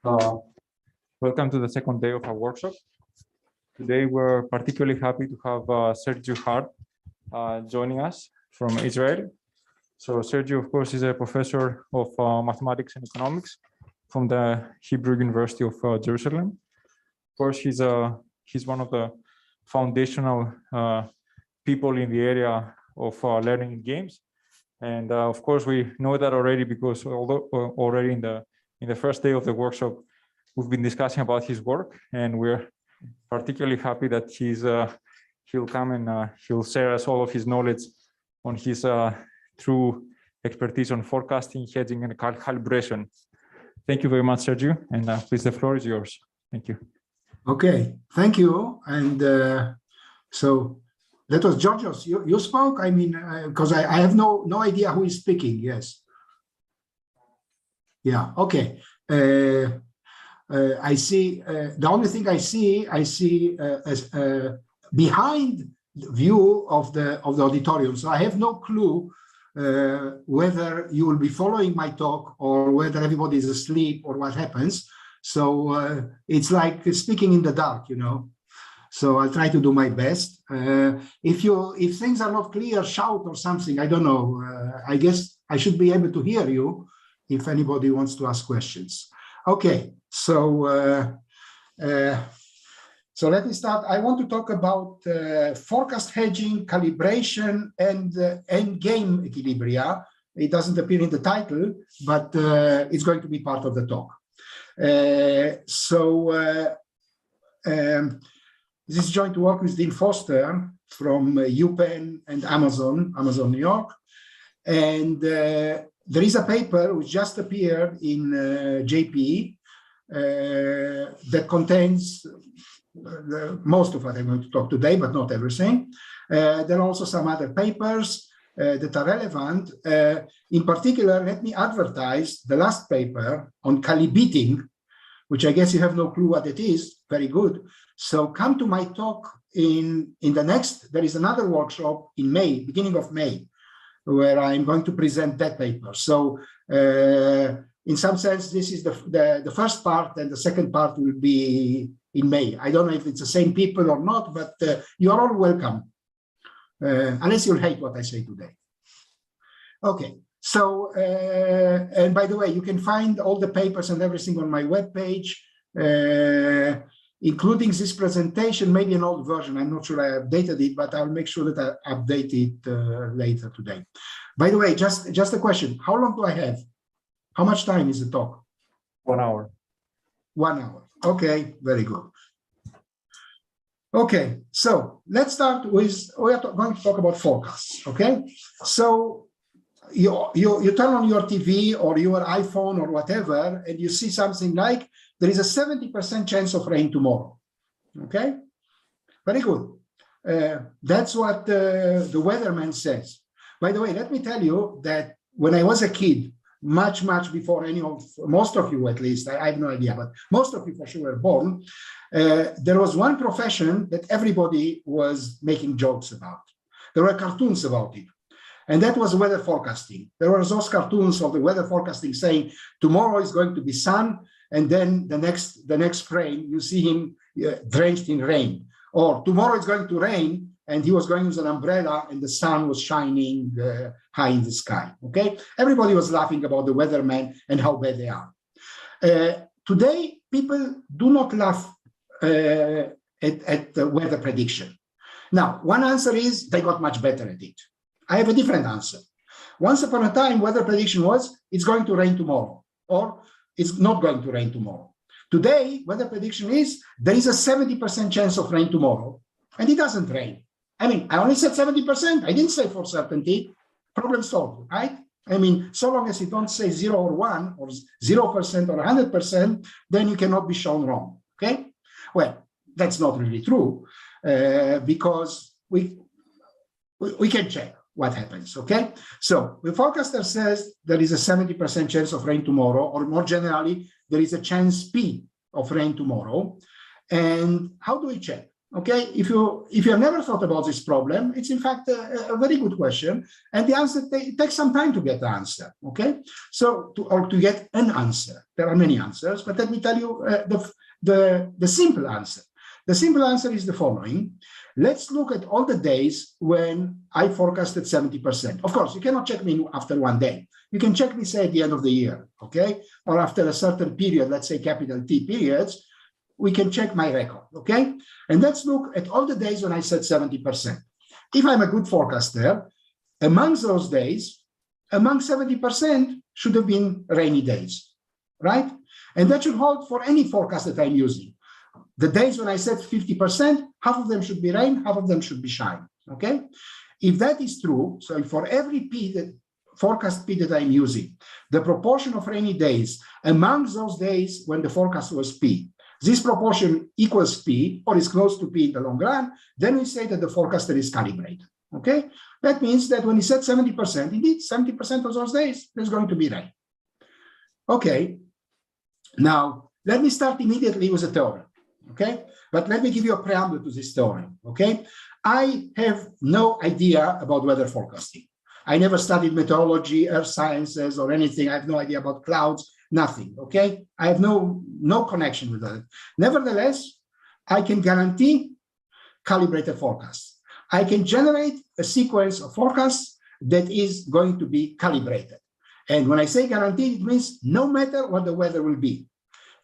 Uh, Welcome to the second day of our workshop. Today we're particularly happy to have Sergiu Hart joining us from Israel. So Sergiu, of course, is a professor of mathematics and economics from the Hebrew University of Jerusalem. Of course, he's one of the foundational people in the area of learning games. And of course, we know that already because although already in the first day of the workshop, we've been discussing about his work, and we're particularly happy that he'll come and he'll share us all of his knowledge on his true expertise on forecasting, hedging, and calibration. Thank you very much, Sergiu, and please, the floor is yours. Thank you. Okay, thank you. And so that was Georgios. You spoke. I mean, because I have no idea who is speaking. Yes. Yeah. Okay. I see. The only thing I see as behind the view of the auditorium. So I have no clue whether you will be following my talk or whether everybody is asleep or what happens. So it's like speaking in the dark, you know. So I'll try to do my best. If things are not clear, shout or something. I don't know. I guess I should be able to hear you if anybody wants to ask questions. Okay, so let me start. I want to talk about forecast hedging, calibration, and endgame equilibria. It doesn't appear in the title, but it's going to be part of the talk. This is joint work with Dean Foster from UPenn and Amazon New York. And there is a paper which just appeared in JP that contains most of what I'm going to talk today, but not everything. There are also some other papers that are relevant. In particular, let me advertise the last paper on calibrating, which I guess you have no clue what it is. Very good. So come to my talk in the next, there is another workshop in May, beginning of May, where I'm going to present that paper. So in some sense, this is the first part, and the second part will be in May. I don't know if it's the same people or not, but you are all welcome, unless you'll hate what I say today. Okay, so, and by the way, you can find all the papers and everything on my webpage, including this presentation, maybe an old version. I'm not sure I updated it, but I'll make sure that I update it later today. By the way, just a question. How long do I have? How much time is the talk? 1 hour. 1 hour. Okay, very good. Okay, so let's start with, we are going to talk about forecasts, okay? So you turn on your TV or your iPhone or whatever, and you see something like, there is a 70% chance of rain tomorrow, okay? Very good. That's what the weatherman says. By the way, let me tell you that when I was a kid, much before most of you at least, I have no idea, but most of you for sure were born, there was one profession that everybody was making jokes about. There were cartoons about it. And that was weather forecasting. There were those cartoons of the weather forecasting saying, tomorrow is going to be sun, and then the next frame, you see him drenched in rain. Or tomorrow it's going to rain, and he was going with an umbrella, and the sun was shining high in the sky, okay? Everybody was laughing about the weathermen and how bad they are. Today, people do not laugh at the weather prediction. Now, one answer is they got much better at it. I have a different answer. Once upon a time, weather prediction was, it's going to rain tomorrow, or it's not going to rain tomorrow. Today, weather prediction is, there is a 70% chance of rain tomorrow, and it doesn't rain. I mean, I only said 70%. I didn't say for certainty. Problem solved, right? I mean, so long as you don't say 0 or 1 or 0% or 100%, then you cannot be shown wrong, okay? Well, that's not really true because we can check what happens, okay? So the forecaster says there is a 70% chance of rain tomorrow, or more generally, there is a chance P of rain tomorrow. And how do we check? Okay, if you have never thought about this problem, it's in fact a very good question, and the answer it takes some time to get the answer. Okay, so to get an answer, there are many answers, but let me tell you the simple answer. The simple answer is the following. Let's look at all the days when I forecasted 70%. Of course, you cannot check me after one day. You can check me, say, at the end of the year, okay, or after a certain period, let's say capital T periods. We can check my record, okay? And let's look at all the days when I said 70%. If I'm a good forecaster, amongst those days, among 70% should have been rainy days, right? And that should hold for any forecast that I'm using. The days when I said 50%, half of them should be rain, half of them should be shine, okay? If that is true, so for every forecast P that I'm using, the proportion of rainy days amongst those days when the forecast was P, this proportion equals P or is close to P in the long run, then we say that the forecaster is calibrated, okay? That means that when he said 70%, indeed 70% of those days, there's going to be rain. Okay, now let me start immediately with a theorem, okay? But let me give you a preamble to this theorem, okay? I have no idea about weather forecasting. I never studied meteorology, earth sciences, or anything. I have no idea about clouds. Nothing, okay? I have no connection with that. Nevertheless, I can guarantee calibrated forecasts. I can generate a sequence of forecasts that is going to be calibrated. And when I say guaranteed, it means no matter what the weather will be.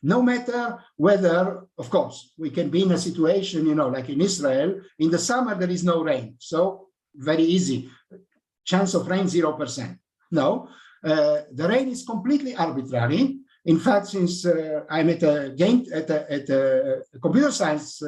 No matter whether, of course, we can be in a situation, you know, like in Israel, in the summer there is no rain. So very easy. Chance of rain, 0%. No. The rain is completely arbitrary. In fact, since I'm at a computer science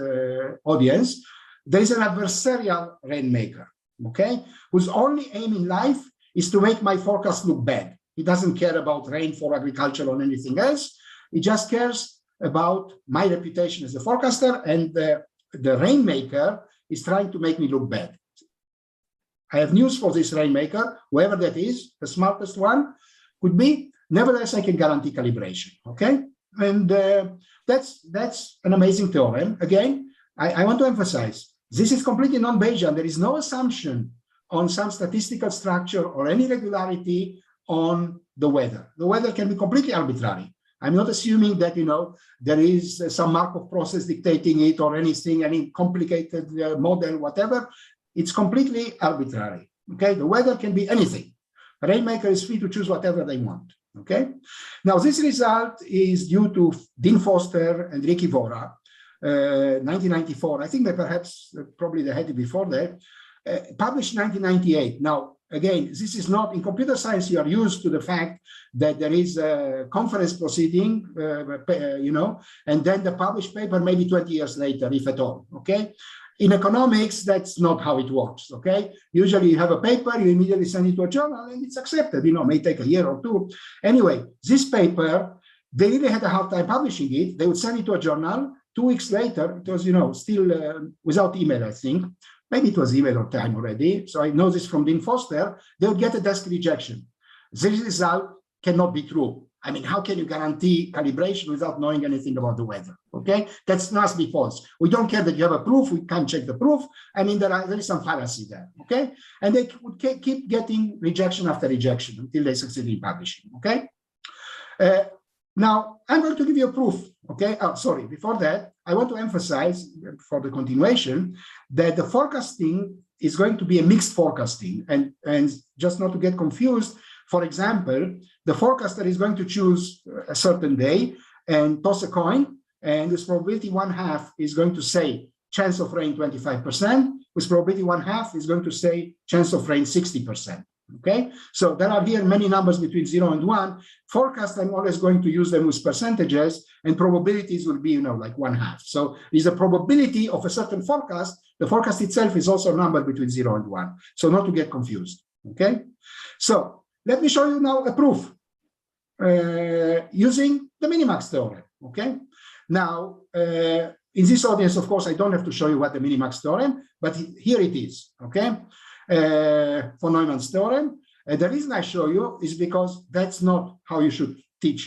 audience, there is an adversarial rainmaker, okay, whose only aim in life is to make my forecast look bad. He doesn't care about rain for agriculture or anything else. He just cares about my reputation as a forecaster, and the rainmaker is trying to make me look bad. I have news for this rainmaker, whoever that is, the smartest one could be. Nevertheless, I can guarantee calibration, okay? And that's an amazing theorem. Again, I want to emphasize, this is completely non-Bayesian. There is no assumption on some statistical structure or any regularity on the weather. The weather can be completely arbitrary. I'm not assuming that, you know, there is some Markov process dictating it or anything, any complicated model, whatever. It's completely arbitrary, okay? The weather can be anything. A rainmaker is free to choose whatever they want, okay? Now, this result is due to Dean Foster and Ricky Vora, 1994. I think that perhaps, probably they had it before that, published in 1998. Now, again, this is not, in computer science, you are used to the fact that there is a conference proceeding, you know, and then the published paper maybe 20 years later, if at all, okay? In economics, that's not how it works, okay? Usually you have a paper, you immediately send it to a journal and it's accepted, you know, may take a year or two. Anyway, this paper, they really had a hard time publishing it. They would send it to a journal. 2 weeks later, it was, you know, still without email, I think. Maybe it was email or time already. So I know this from Dean Foster. They would get a desk rejection. This result cannot be true. I mean, how can you guarantee calibration without knowing anything about the weather? Okay, that must be false. We don't care that you have a proof. We can't check the proof. I mean, there is some fallacy there. Okay, and they would keep getting rejection after rejection until they succeed in publishing. Okay. Now I'm going to give you a proof. Okay. Oh, sorry. Before that, I want to emphasize for the continuation that the forecasting is going to be a mixed forecasting, and just not to get confused. For example, the forecaster is going to choose a certain day and toss a coin, and with probability 1/2 is going to say chance of rain 25%, with probability 1/2 is going to say chance of rain 60%. Okay, so there are here many numbers between 0 and 1. Forecast, I'm always going to use them with percentages, and probabilities will be, you know, like 1/2. So there's a probability of a certain forecast. The forecast itself is also a number between 0 and 1. So not to get confused. Okay, so let me show you now a proof using the minimax theorem, okay? Now, in this audience, of course, I don't have to show you what the minimax theorem, but here it is, okay? For Neumann's theorem. The reason I show you is because that's not how you should teach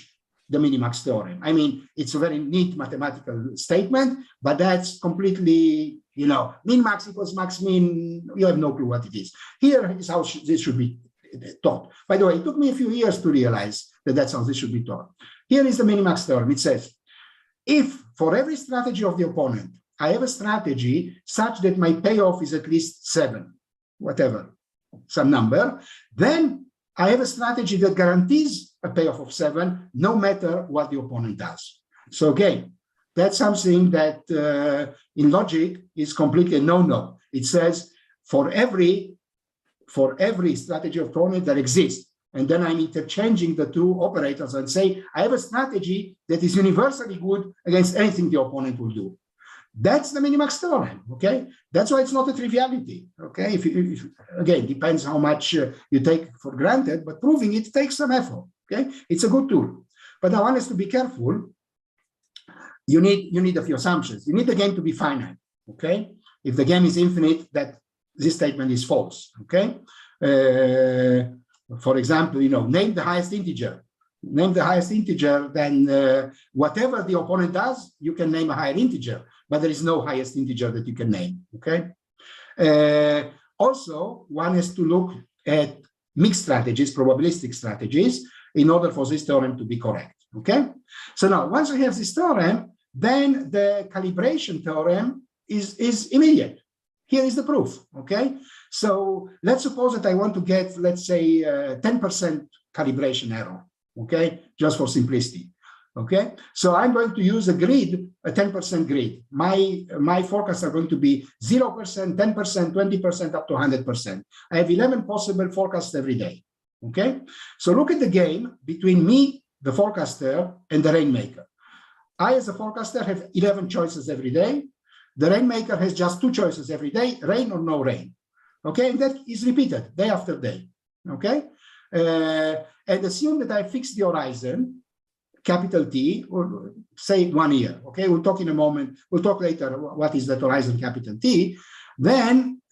the minimax theorem. I mean, it's a very neat mathematical statement, but that's completely, you know, min-max equals max-min, you have no clue what it is. Here is how this should be taught. By the way, it took me a few years to realize that that's how this should be taught. Here is the minimax theorem. It says, if for every strategy of the opponent, I have a strategy such that my payoff is at least 7, whatever, some number, then I have a strategy that guarantees a payoff of 7, no matter what the opponent does. So again, that's something that in logic is completely a no-no. It says for every strategy of opponent that exists, and then I'm interchanging the two operators and say, I have a strategy that is universally good against anything the opponent will do. That's the minimax theorem, okay? That's why it's not a triviality, okay? If again, depends how much you take for granted, but proving it takes some effort, okay? It's a good tool. But I want us to be careful. You need a few assumptions. You need the game to be finite, okay? If the game is infinite, that this statement is false, okay? For example, you know, name the highest integer. Name the highest integer, then whatever the opponent does, you can name a higher integer, but there is no highest integer that you can name, okay? Also, one has to look at mixed strategies, probabilistic strategies, in order for this theorem to be correct, okay? So now, once we have this theorem, then the calibration theorem is immediate. Here is the proof, okay? So let's suppose that I want to get, let's say, 10% calibration error, okay? Just for simplicity, okay? So I'm going to use a grid, a 10% grid. My forecasts are going to be 0%, 10%, 20%, up to 100%. I have 11 possible forecasts every day, okay? So look at the game between me, the forecaster, and the rainmaker. I, as a forecaster, have 11 choices every day. The rainmaker has just 2 choices every day, rain or no rain. Okay, and that is repeated day after day. Okay, and assume that I fix the horizon, capital T, or say 1 year. Okay, we'll talk in a moment. We'll talk later what is that horizon, capital T. Then,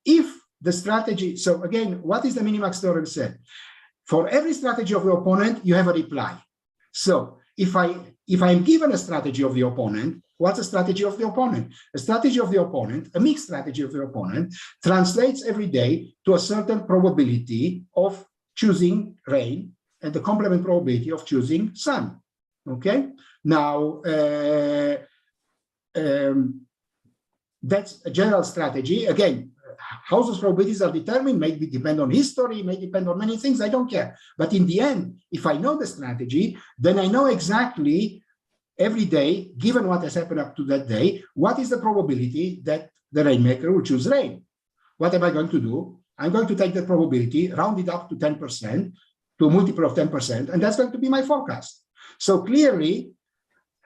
if the strategy, so again, what is the minimax theorem said? For every strategy of the opponent, you have a reply. So if I'm given a strategy of the opponent, what's a strategy of the opponent? A strategy of the opponent, a mixed strategy of the opponent, translates every day to a certain probability of choosing rain and the complement probability of choosing sun. Okay? Now, that's a general strategy. Again, how those probabilities are determined may depend on history, may depend on many things, I don't care. But in the end, if I know the strategy, then I know exactly every day, given what has happened up to that day, what is the probability that the rainmaker will choose rain? What am I going to do? I'm going to take the probability, round it up to 10%, to a multiple of 10%, and that's going to be my forecast. So clearly,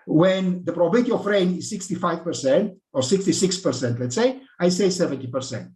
when the probability of rain is 65% or 66%, let's say, I say 70%.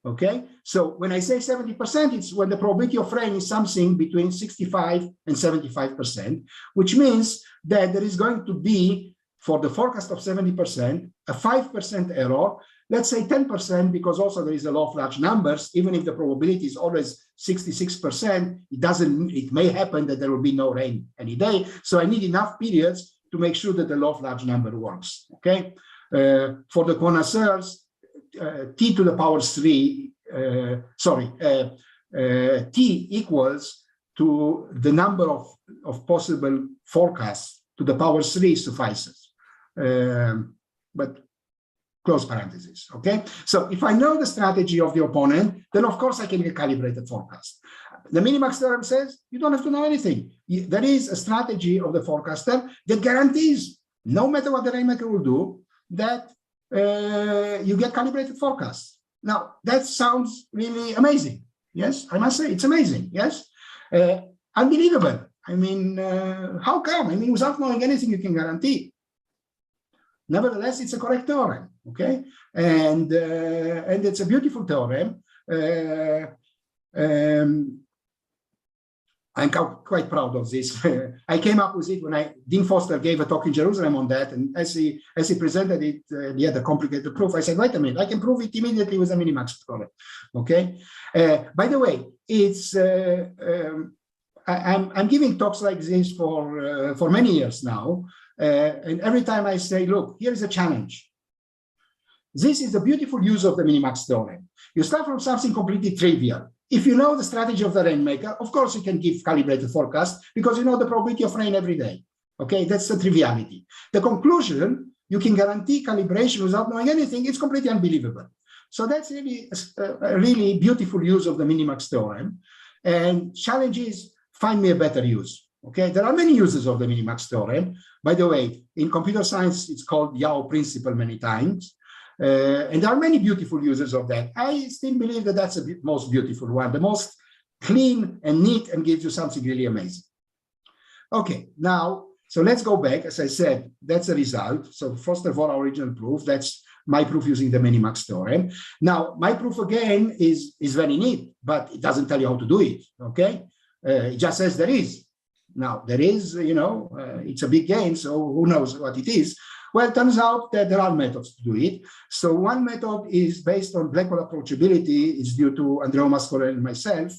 Okay, so when I say 70%, it's when the probability of rain is something between 65 and 75%, which means that there is going to be, for the forecast of 70%, a 5% error, let's say 10%, because also there is a law of large numbers. Even if the probability is always 66%, it may happen that there will be no rain any day. So I need enough periods to make sure that the law of large number works, okay? For the connoisseurs, t to the power 3, t equals to the number of possible forecasts to the power 3 suffices. But close parentheses, okay? So if I know the strategy of the opponent, then of course I can get calibrated forecast. The minimax theorem says you don't have to know anything. There is a strategy of the forecaster that guarantees, no matter what the rainmaker will do, that you get calibrated forecasts. Now, that sounds really amazing. Yes, I must say it's amazing. Yes, unbelievable. I mean, how come? I mean, without knowing anything, you can guarantee. Nevertheless, it's a correct theorem. Okay, and it's a beautiful theorem. I'm quite proud of this. I came up with it when Dean Foster gave a talk in Jerusalem on that, and as he presented it, he had a complicated proof. I said, wait a minute, I can prove it immediately with a minimax theorem. Okay. By the way, it's I'm giving talks like this for many years now. And every time I say, look, here is a challenge. This is the beautiful use of the minimax theorem. You start from something completely trivial. If you know the strategy of the rainmaker, of course you can give calibrated forecast because you know the probability of rain every day. Okay, that's the triviality. The conclusion, you can guarantee calibration without knowing anything. It's completely unbelievable. So that's really a really beautiful use of the minimax theorem. And challenge is, find me a better use. Okay, there are many uses of the minimax theorem. By the way, in computer science, it's called Yao principle many times. And there are many beautiful uses of that. I still believe that that's the most beautiful one, the most clean and neat, and gives you something really amazing. Okay, now, so let's go back. As I said, that's the result. So first of all, our original proof, that's my proof using the minimax theorem. Now, my proof again is very neat, but it doesn't tell you how to do it, okay? It just says there is. Now, there is, it's a big game, so who knows what it is? Well, it turns out that there are methods to do it. So one method is based on black hole approachability. It's due to Andrea Mascolelli and myself,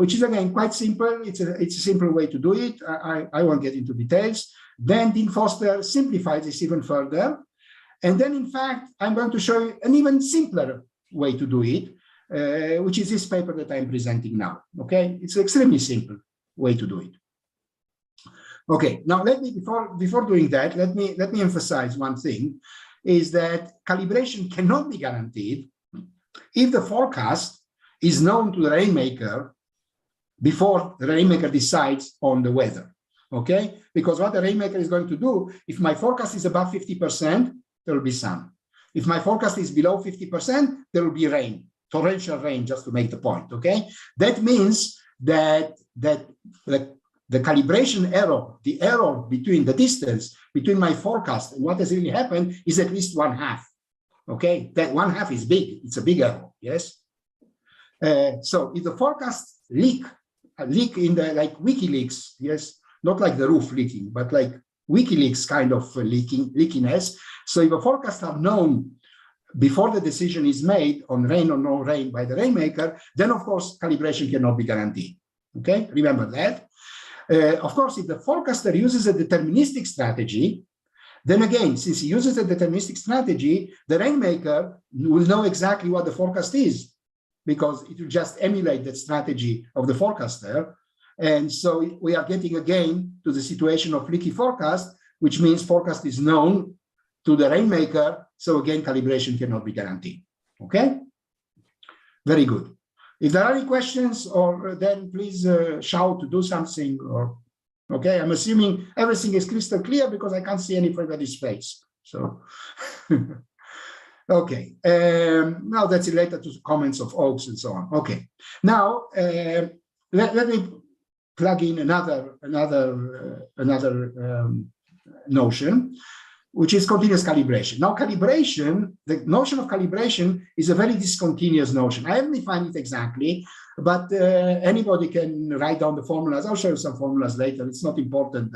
which is, again, quite simple. It's a simple way to do it. I won't get into details. Then Dean Foster simplifies this even further. And then, in fact, I'm going to show you an even simpler way to do it, which is this paper that I'm presenting now. Okay, it's an extremely simple way to do it. Okay, now let me, before doing that, let me emphasize one thing, is that calibration cannot be guaranteed if the forecast is known to the rainmaker before the rainmaker decides on the weather. Okay, because what the rainmaker is going to do, if my forecast is above 50%, there will be sun. If my forecast is below 50%, there will be rain, torrential rain, just to make the point. Okay, that means that the calibration error, the error between the distance between my forecast and what has really happened is at least 1/2. Okay, that 1/2 is big. It's a big error. Yes. So if the forecast leak in the like WikiLeaks, yes, not like the roof leaking, but like WikiLeaks kind of leakiness. So if a forecast are known before the decision is made on rain or no rain by the rainmaker, then of course calibration cannot be guaranteed. Okay, remember that. Of course, if the forecaster uses a deterministic strategy, then again, since he uses a deterministic strategy, the rainmaker will know exactly what the forecast is, because it will just emulate that strategy of the forecaster. And so we are getting again to the situation of leaky forecast, which means forecast is known to the rainmaker. So again, calibration cannot be guaranteed. Okay, very good. If there are any questions, or then please shout to do something. Or okay, I'm assuming everything is crystal clear because I can't see anybody's face. So okay, now that's related to comments of Oaks and so on. Okay, now let me plug in another notion, which is continuous calibration. Now, calibration, the notion of calibration is a very discontinuous notion. I haven't defined it exactly, but anybody can write down the formulas. I'll show you some formulas later. It's not important.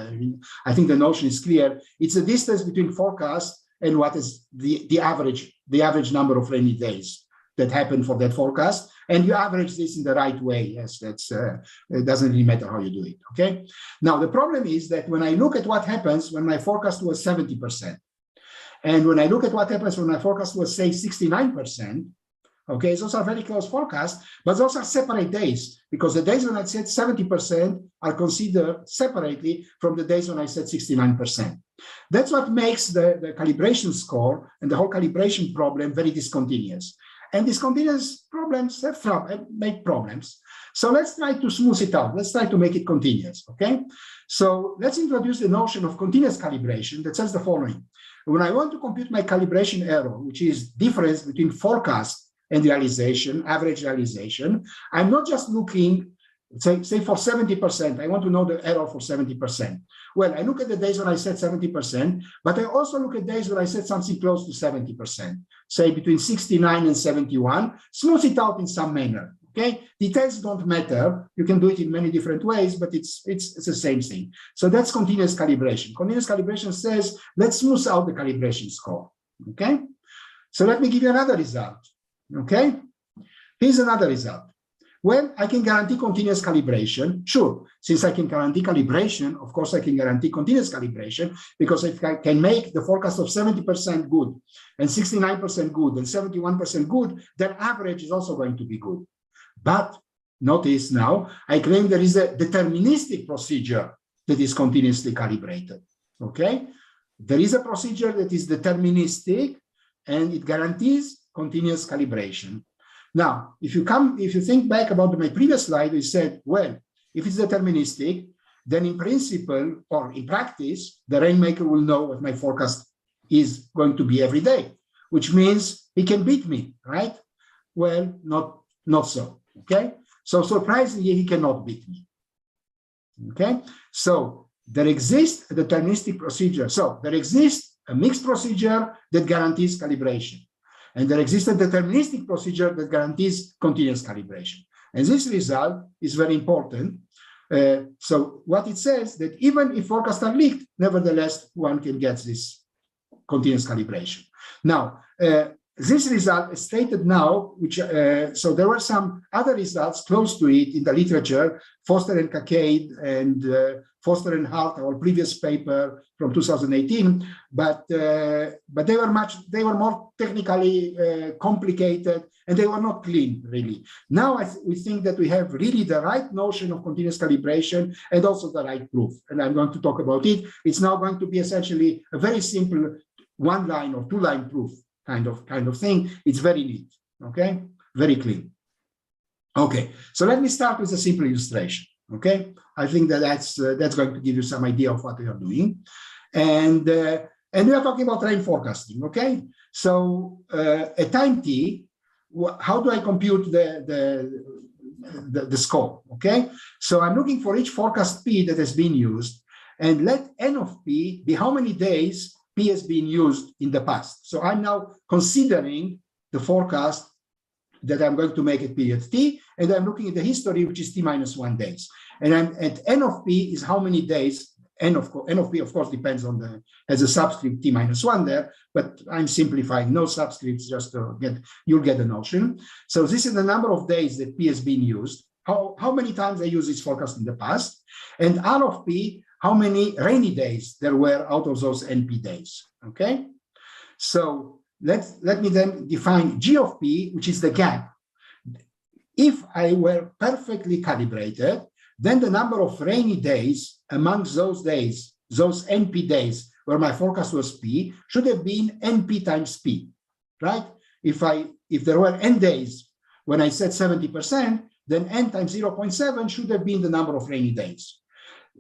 I think the notion is clear. It's the distance between forecast and what is the average number of rainy days that happen for that forecast. And you average this in the right way. Yes, that's it doesn't really matter how you do it. Okay. Now the problem is that when I look at what happens when my forecast was 70%, and when I look at what happens when my forecast was say 69%, okay, those are very close forecasts, but those are separate days, because the days when I said 70% are considered separately from the days when I said 69%. That's what makes the calibration score and the whole calibration problem very discontinuous. And discontinuous problems make problems. So let's try to smooth it out. Let's try to make it continuous, okay? So let's introduce the notion of continuous calibration that says the following. When I want to compute my calibration error, which is difference between forecast and realization, average realization, I'm not just looking, say for 70%, I want to know the error for 70%. Well, I look at the days when I said 70%, but I also look at days when I said something close to 70%, say between 69 and 71, smooth it out in some manner, okay? Details don't matter. You can do it in many different ways, but it's the same thing. So that's continuous calibration. Continuous calibration says, let's smooth out the calibration score, okay? So let me give you another result, okay? Here's another result. Well, I can guarantee continuous calibration. Sure, since I can guarantee calibration, of course, I can guarantee continuous calibration, because if I can make the forecast of 70% good and 69% good and 71% good, then average is also going to be good. But notice now, I claim there is a deterministic procedure that is continuously calibrated, okay? There is a procedure that is deterministic and it guarantees continuous calibration. Now, if you think back about my previous slide, we said, well, if it's deterministic, then in principle or in practice, the rainmaker will know what my forecast is going to be every day, which means he can beat me, right? Well, not so, okay? So surprisingly, he cannot beat me, okay? So there exists a deterministic procedure. So there exists a mixed procedure that guarantees calibration. And there exists a deterministic procedure that guarantees continuous calibration. And this result is very important. So what it says that even if forecasts are leaked, nevertheless, one can get this continuous calibration. Now, this result is stated now, which so there were some other results close to it in the literature, Foster and Cacade and Foster and Hart, our previous paper from 2018, but they were more technically complicated and they were not clean, really. Now we think that we have really the right notion of continuous calibration and also the right proof, and I'm going to talk about it. It's now going to be essentially a very simple one-line or two-line proof kind of thing. It's very neat, okay? Very clean. Okay, so let me start with a simple illustration, okay? I think that that's going to give you some idea of what we are doing. And we are talking about rain forecasting, okay? So at time t, how do I compute the score, okay? So I'm looking for each forecast P that has been used, and let N of P be how many days P has been used in the past. So I'm now considering the forecast that I'm going to make at period T, and I'm looking at the history, which is T minus 1 days. And I'm at N of P is how many days, N of P, of course, depends on has a subscript T minus 1 there, but I'm simplifying, no subscripts, just to you'll get the notion. So this is the number of days that P has been used, how many times I use this forecast in the past, and R of P, how many rainy days there were out of those NP days, okay? So let me then define G of P, which is the gap. If I were perfectly calibrated, then the number of rainy days amongst those days, those NP days where my forecast was P, should have been NP times P, right? If there were N days when I said 70%, then N times 0.7 should have been the number of rainy days.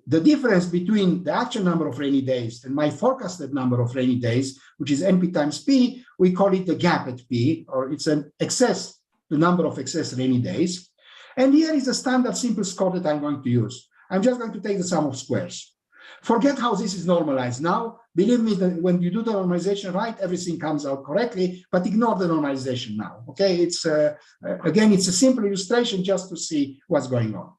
The difference between the actual number of rainy days and my forecasted number of rainy days, which is NP times P, we call it the gap at P, or it's an excess, the number of excess rainy days. And here is a standard simple score that I'm going to use. I'm just going to take the sum of squares. Forget how this is normalized now. Believe me, that when you do the normalization right, everything comes out correctly, but ignore the normalization now, okay? It's, again, it's a simple illustration just to see what's going on,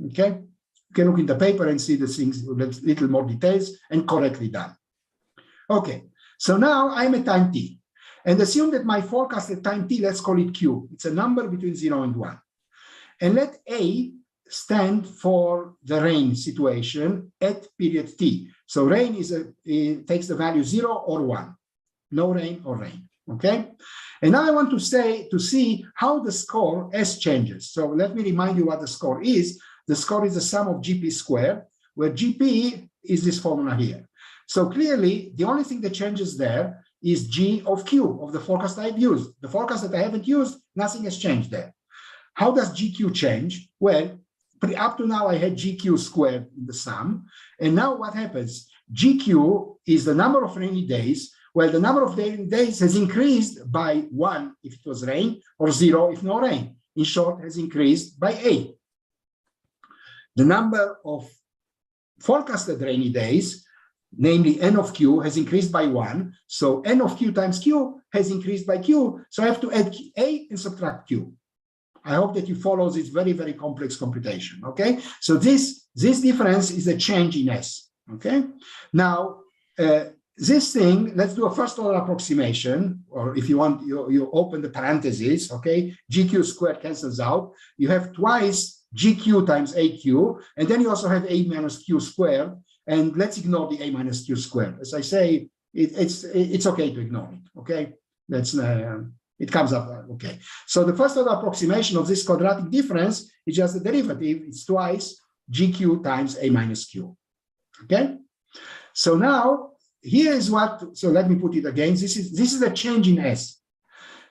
okay? You can look in the paper and see the things with little more details and correctly done. Okay, so now I'm at time t, and assume that my forecast at time t, let's call it Q. It's a number between 0 and 1. And let A stand for the rain situation at period t. So rain it takes the value 0 or 1, no rain or rain, okay? And now I want to see how the score S changes. So let me remind you what the score is. The score is the sum of GP squared, where GP is this formula here. So clearly, the only thing that changes there is G of Q, of the forecast I've used. The forecast that I haven't used, nothing has changed there. How does GQ change? Well, up to now, I had GQ squared in the sum. And now what happens? GQ is the number of rainy days. Well, the number of rainy days has increased by 1 if it was rain, or 0 if no rain. In short, has increased by 8. The number of forecasted rainy days, namely N of Q, has increased by 1. So N of Q times Q has increased by Q. So I have to add A and subtract Q. I hope that you follow this very, very complex computation, okay? So this difference is a change in S, okay? Now, this thing, let's do a first order approximation, or if you want, you open the parentheses, okay? GQ squared cancels out. You have twice GQ times AQ, and then you also have A minus Q squared, and let's ignore the A minus Q squared. As I say, it's okay to ignore it, okay? That's, it comes up, okay. So the first order approximation of this quadratic difference is just the derivative. It's twice GQ times A minus Q, okay? So now, here is what, so let me put it again. This is a change in S.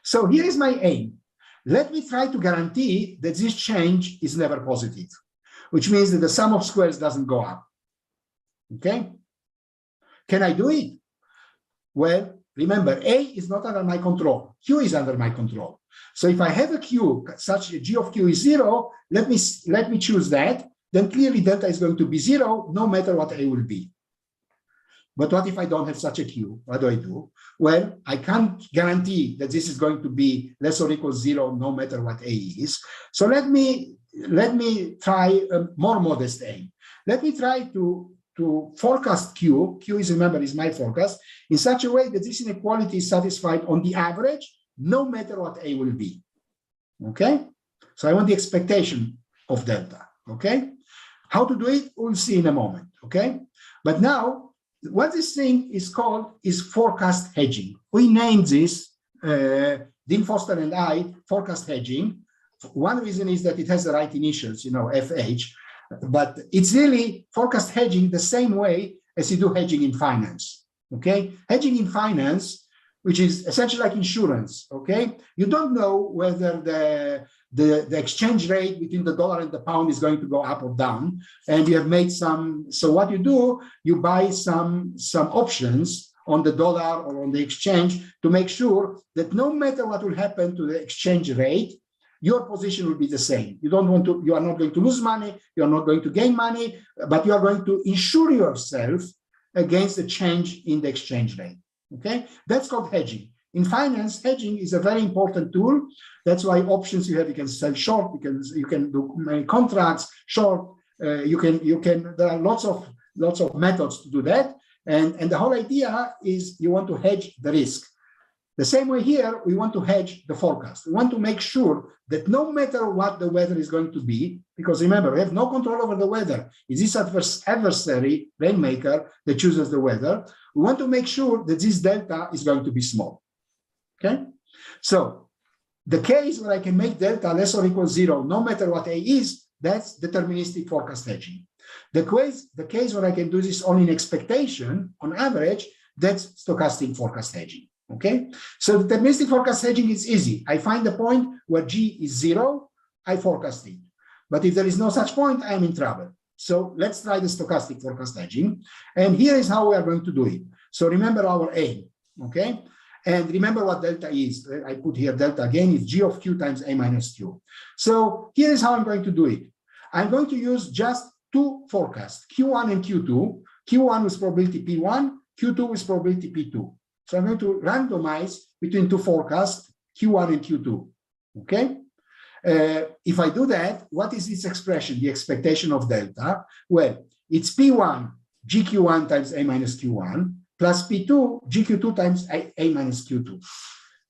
So here is my aim. Let me try to guarantee that this change is never positive, which means that the sum of squares doesn't go up. Okay? Can I do it? Well, remember, A is not under my control. Q is under my control. So if I have a Q, such a G of Q is 0, let me choose that. Then clearly delta is going to be 0, no matter what A will be. But what if I don't have such a Q? What do I do? Well, I can't guarantee that this is going to be less or equal 0, no matter what A is. So let me try a more modest aim. Let me try to forecast Q. Q is, remember, is my forecast in such a way that this inequality is satisfied on the average, no matter what A will be. Okay? So I want the expectation of delta. Okay? How to do it? We'll see in a moment. Okay? But now, what this thing is called is forecast hedging. We named this, Dean Foster and I, forecast hedging. One reason is that it has the right initials, you know, FH, but it's really forecast hedging the same way as you do hedging in finance, okay? Hedging in finance, which is essentially like insurance, okay? You don't know whether the exchange rate between the dollar and the pound is going to go up or down, and you have made some, so what you do, you buy some options on the dollar or on the exchange to make sure that no matter what will happen to the exchange rate, your position will be the same. You are not going to lose money, you are not going to gain money, but you are going to insure yourself against the change in the exchange rate. Okay, that's called hedging. In finance, hedging is a very important tool. That's why options you have, you can sell short, you can do contracts short. There are lots of methods to do that. And the whole idea is you want to hedge the risk. The same way here, we want to hedge the forecast. We want to make sure that no matter what the weather is going to be, because remember, we have no control over the weather. It's this adversary, rainmaker, that chooses the weather. We want to make sure that this delta is going to be small. Okay? So the case where I can make delta less or equal 0, no matter what A is, that's deterministic forecast hedging. The case where I can do this only in expectation, on average, that's stochastic forecast hedging. Okay, so deterministic forecast hedging is easy. I find the point where G is 0, I forecast it. But if there is no such point, I am in trouble. So let's try the stochastic forecast hedging. And here is how we are going to do it. So remember our aim, okay? And remember what delta is. I put here delta again, is G of Q times A minus Q. So here is how I'm going to do it. I'm going to use just two forecasts, Q1 and Q2. Q1 with probability P1, Q2 with probability P2. So I'm going to randomize between two forecasts, Q1 and Q2, okay? If I do that, what is this expression, the expectation of delta? Well, it's P1, GQ1 times A minus Q1, plus P2, GQ2 times A minus Q2.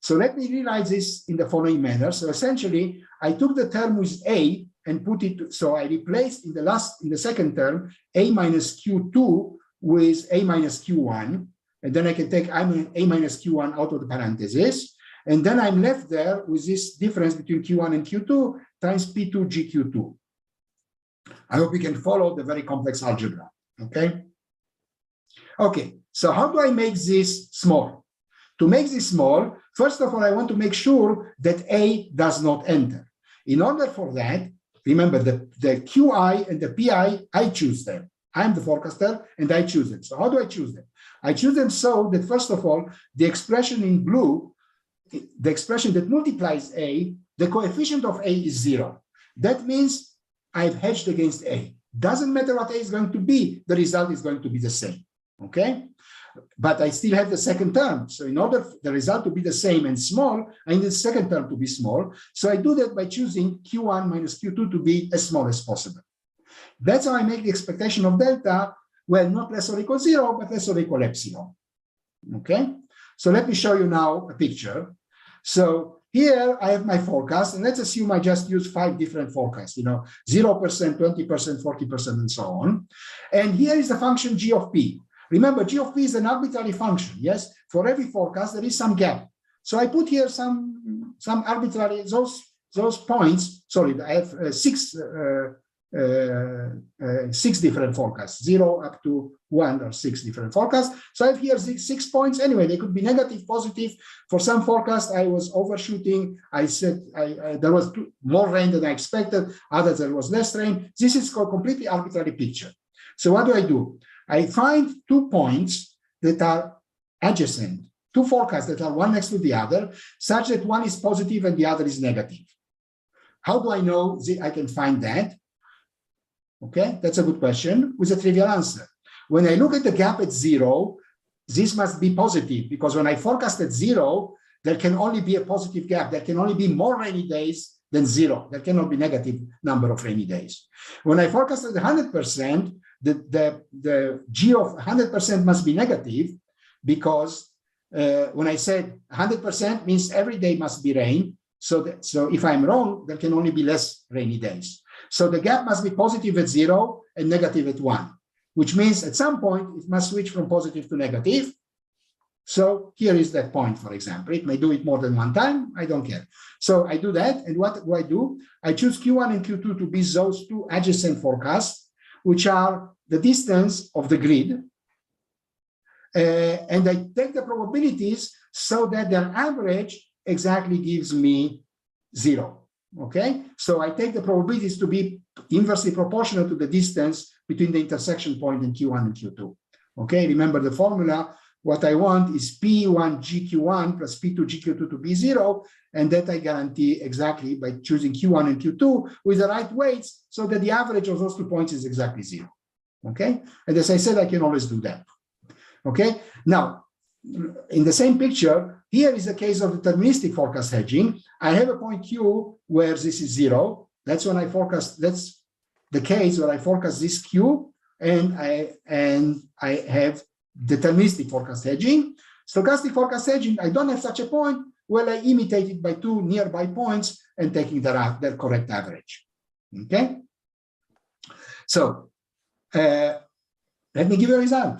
So let me rewrite this in the following manner. So essentially, I took the term with A and put it, so I replaced in the second term, A minus Q2 with A minus Q1. And then I can take A minus Q1 out of the parentheses. And then I'm left there with this difference between Q1 and Q2 times P2 GQ2. I hope you can follow the very complex algebra, okay? Okay, so how do I make this small? To make this small, first of all, I want to make sure that A does not enter. In order for that, remember the QI and the PI, I choose them. I'm the forecaster and I choose them. So how do I choose them? I choose them so that, first of all, the expression in blue, the expression that multiplies A, the coefficient of A is 0. That means I've hedged against A. Doesn't matter what A is going to be, the result is going to be the same, okay? But I still have the second term. So in order for the result to be the same and small, I need the second term to be small. So I do that by choosing Q1 minus Q2 to be as small as possible. That's how I make the expectation of delta, well, not less or equal 0, but less or equal epsilon. Okay, so let me show you now a picture. So here I have my forecast, and let's assume I just use 5 different forecasts, 0%, 20%, 40%, and so on. And here is the function g of p. Remember, g of p is an arbitrary function. Yes, for every forecast there is some gap. So I put here some arbitrary those points. Sorry, I have 6 different forecasts, 0 up to 1 or 6 different forecasts. So I have here 6 points. Anyway, they could be negative, positive. For some forecasts, I was overshooting. I said there was more rain than I expected. Others, there was less rain. This is a completely arbitrary picture. So what do? I find 2 points that are adjacent, 2 forecasts that are one next to the other, such that one is positive and the other is negative. How do I know I can find that? Okay, that's a good question with a trivial answer. When I look at the gap at 0, this must be positive, because when I forecast at 0, there can only be a positive gap. There can only be more rainy days than 0. There cannot be negative number of rainy days. When I forecast at 100%, the G of 100% must be negative, because when I said 100% means every day must be rain. So if I'm wrong, there can only be less rainy days. So the gap must be positive at 0 and negative at 1, which means at some point it must switch from positive to negative. So here is that point, for example. It may do it more than one time. I don't care. So I do that. And what do? I choose Q1 and Q2 to be those 2 adjacent forecasts, which are the distance of the grid. And I take the probabilities so that their average exactly gives me 0. Okay, so I take the probabilities to be inversely proportional to the distance between the intersection point in Q1 and Q2. Okay, remember the formula. What I want is P1 GQ1 plus P2 GQ2 to be 0, and that I guarantee exactly by choosing Q1 and Q2 with the right weights, so that the average of those 2 points is exactly 0. Okay, and as I said, I can always do that. Okay, now in the same picture, here is a case of deterministic forecast hedging. I have a point Q where this is 0. That's when I forecast. That's the case where I forecast this Q, and I have deterministic forecast hedging. Stochastic forecast hedging, I don't have such a point. Well, I imitate it by 2 nearby points and taking their correct average. Okay. So let me give you a result.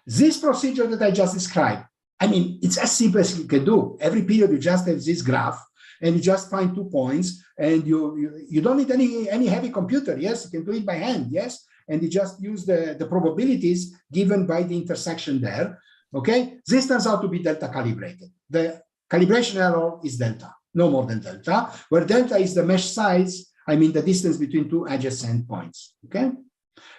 This procedure that I just described, I mean, it's as simple as you can do. Every period you just have this graph, and you just find 2 points, and you don't need any heavy computer. Yes, you can do it by hand. Yes, and you just use the probabilities given by the intersection there. Okay, this turns out to be delta calibrated. The calibration error is delta, no more than delta, where delta is the mesh size. I mean, the distance between 2 adjacent points. Okay.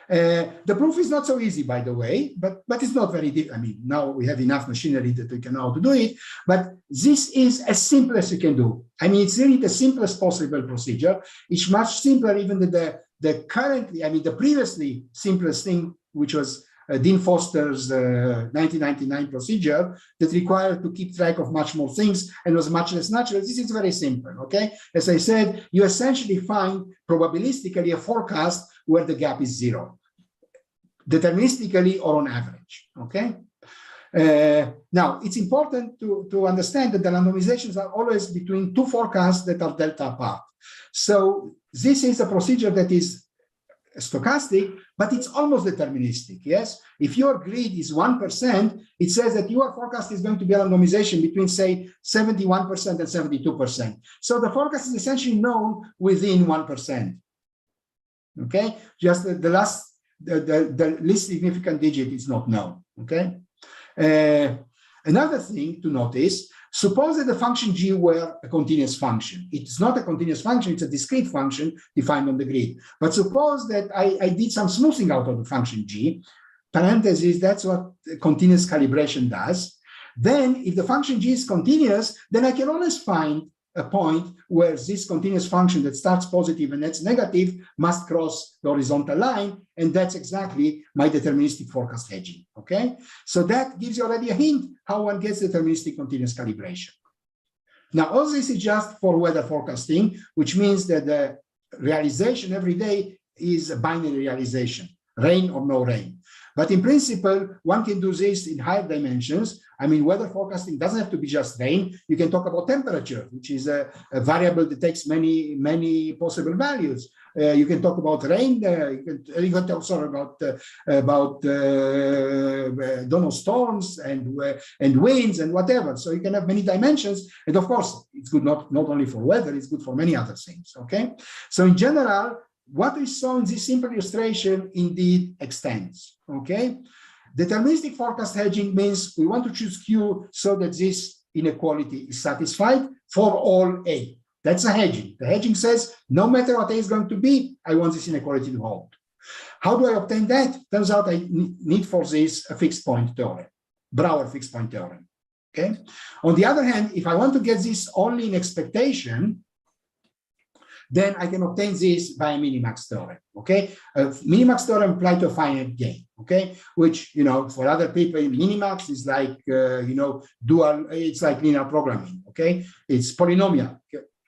The proof is not so easy, by the way, but it's not very deep. I mean, now we have enough machinery that we can know how to do it, but this is as simple as you can do. I mean, it's really the simplest possible procedure. It's much simpler even than the previously simplest thing, which was Dean Foster's 1999 procedure that required to keep track of much more things and was much less natural. This is very simple, okay? As I said, you essentially find probabilistically a forecast where the gap is 0, deterministically or on average, okay? Now, it's important to understand that the randomizations are always between 2 forecasts that are delta apart. So this is a procedure that is stochastic, but it's almost deterministic, yes? If your grid is 1%, it says that your forecast is going to be a randomization between, say, 71% and 72%. So the forecast is essentially known within 1%, okay? Just the least significant digit is not known, okay? Another thing to notice, suppose that the function g were a continuous function. It's not a continuous function, it's a discrete function defined on the grid. But suppose that I did some smoothing out of the function g, parentheses, that's what continuous calibration does. Then if the function g is continuous, then I can always find a point where this continuous function that starts positive and that's negative must cross the horizontal line, and that's exactly my deterministic forecast hedging, okay? So that gives you already a hint how one gets deterministic continuous calibration. Now, all this is just for weather forecasting, which means that the realization every day is a binary realization, rain or no rain. But in principle, one can do this in higher dimensions. I mean, weather forecasting doesn't have to be just rain. You can talk about temperature, which is a variable that takes many possible values. You can talk about rain. You can talk about don't know, storms and winds and whatever. So you can have many dimensions. And of course, it's good not only for weather, it's good for many other things. Okay. So in general, what we saw in this simple illustration indeed extends. Okay. Deterministic forecast hedging means we want to choose Q so that this inequality is satisfied for all A. That's a hedging. The hedging says, no matter what A is going to be, I want this inequality to hold. How do I obtain that? Turns out I need for this a fixed point theorem, Brouwer fixed point theorem. Okay. On the other hand, if I want to get this only in expectation, then I can obtain this by a minimax theorem. Okay. A minimax theorem applied to a finite gain. Okay. Which, you know, for other people, minimax is like, you know, dual, it's like linear programming. Okay. It's polynomial.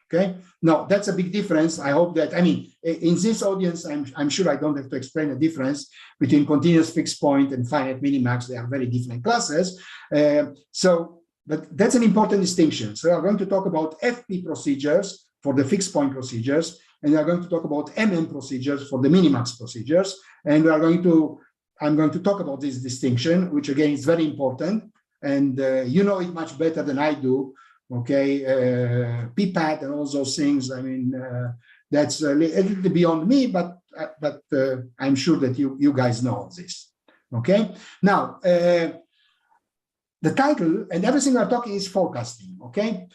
Okay. No, that's a big difference. I hope that, I mean, in this audience, I'm sure I don't have to explain the difference between continuous fixed point and finite minimax. They are very different classes. But that's an important distinction. So we are going to talk about FP procedures for the fixed point procedures, and we are going to talk about MM procedures for the minimax procedures. And I'm going to talk about this distinction, which again is very important. And you know it much better than I do. Okay, PPAT and all those things. I mean, that's a little bit beyond me, but I'm sure that you guys know all this. Okay, now the title and everything we're talking is forecasting. Okay,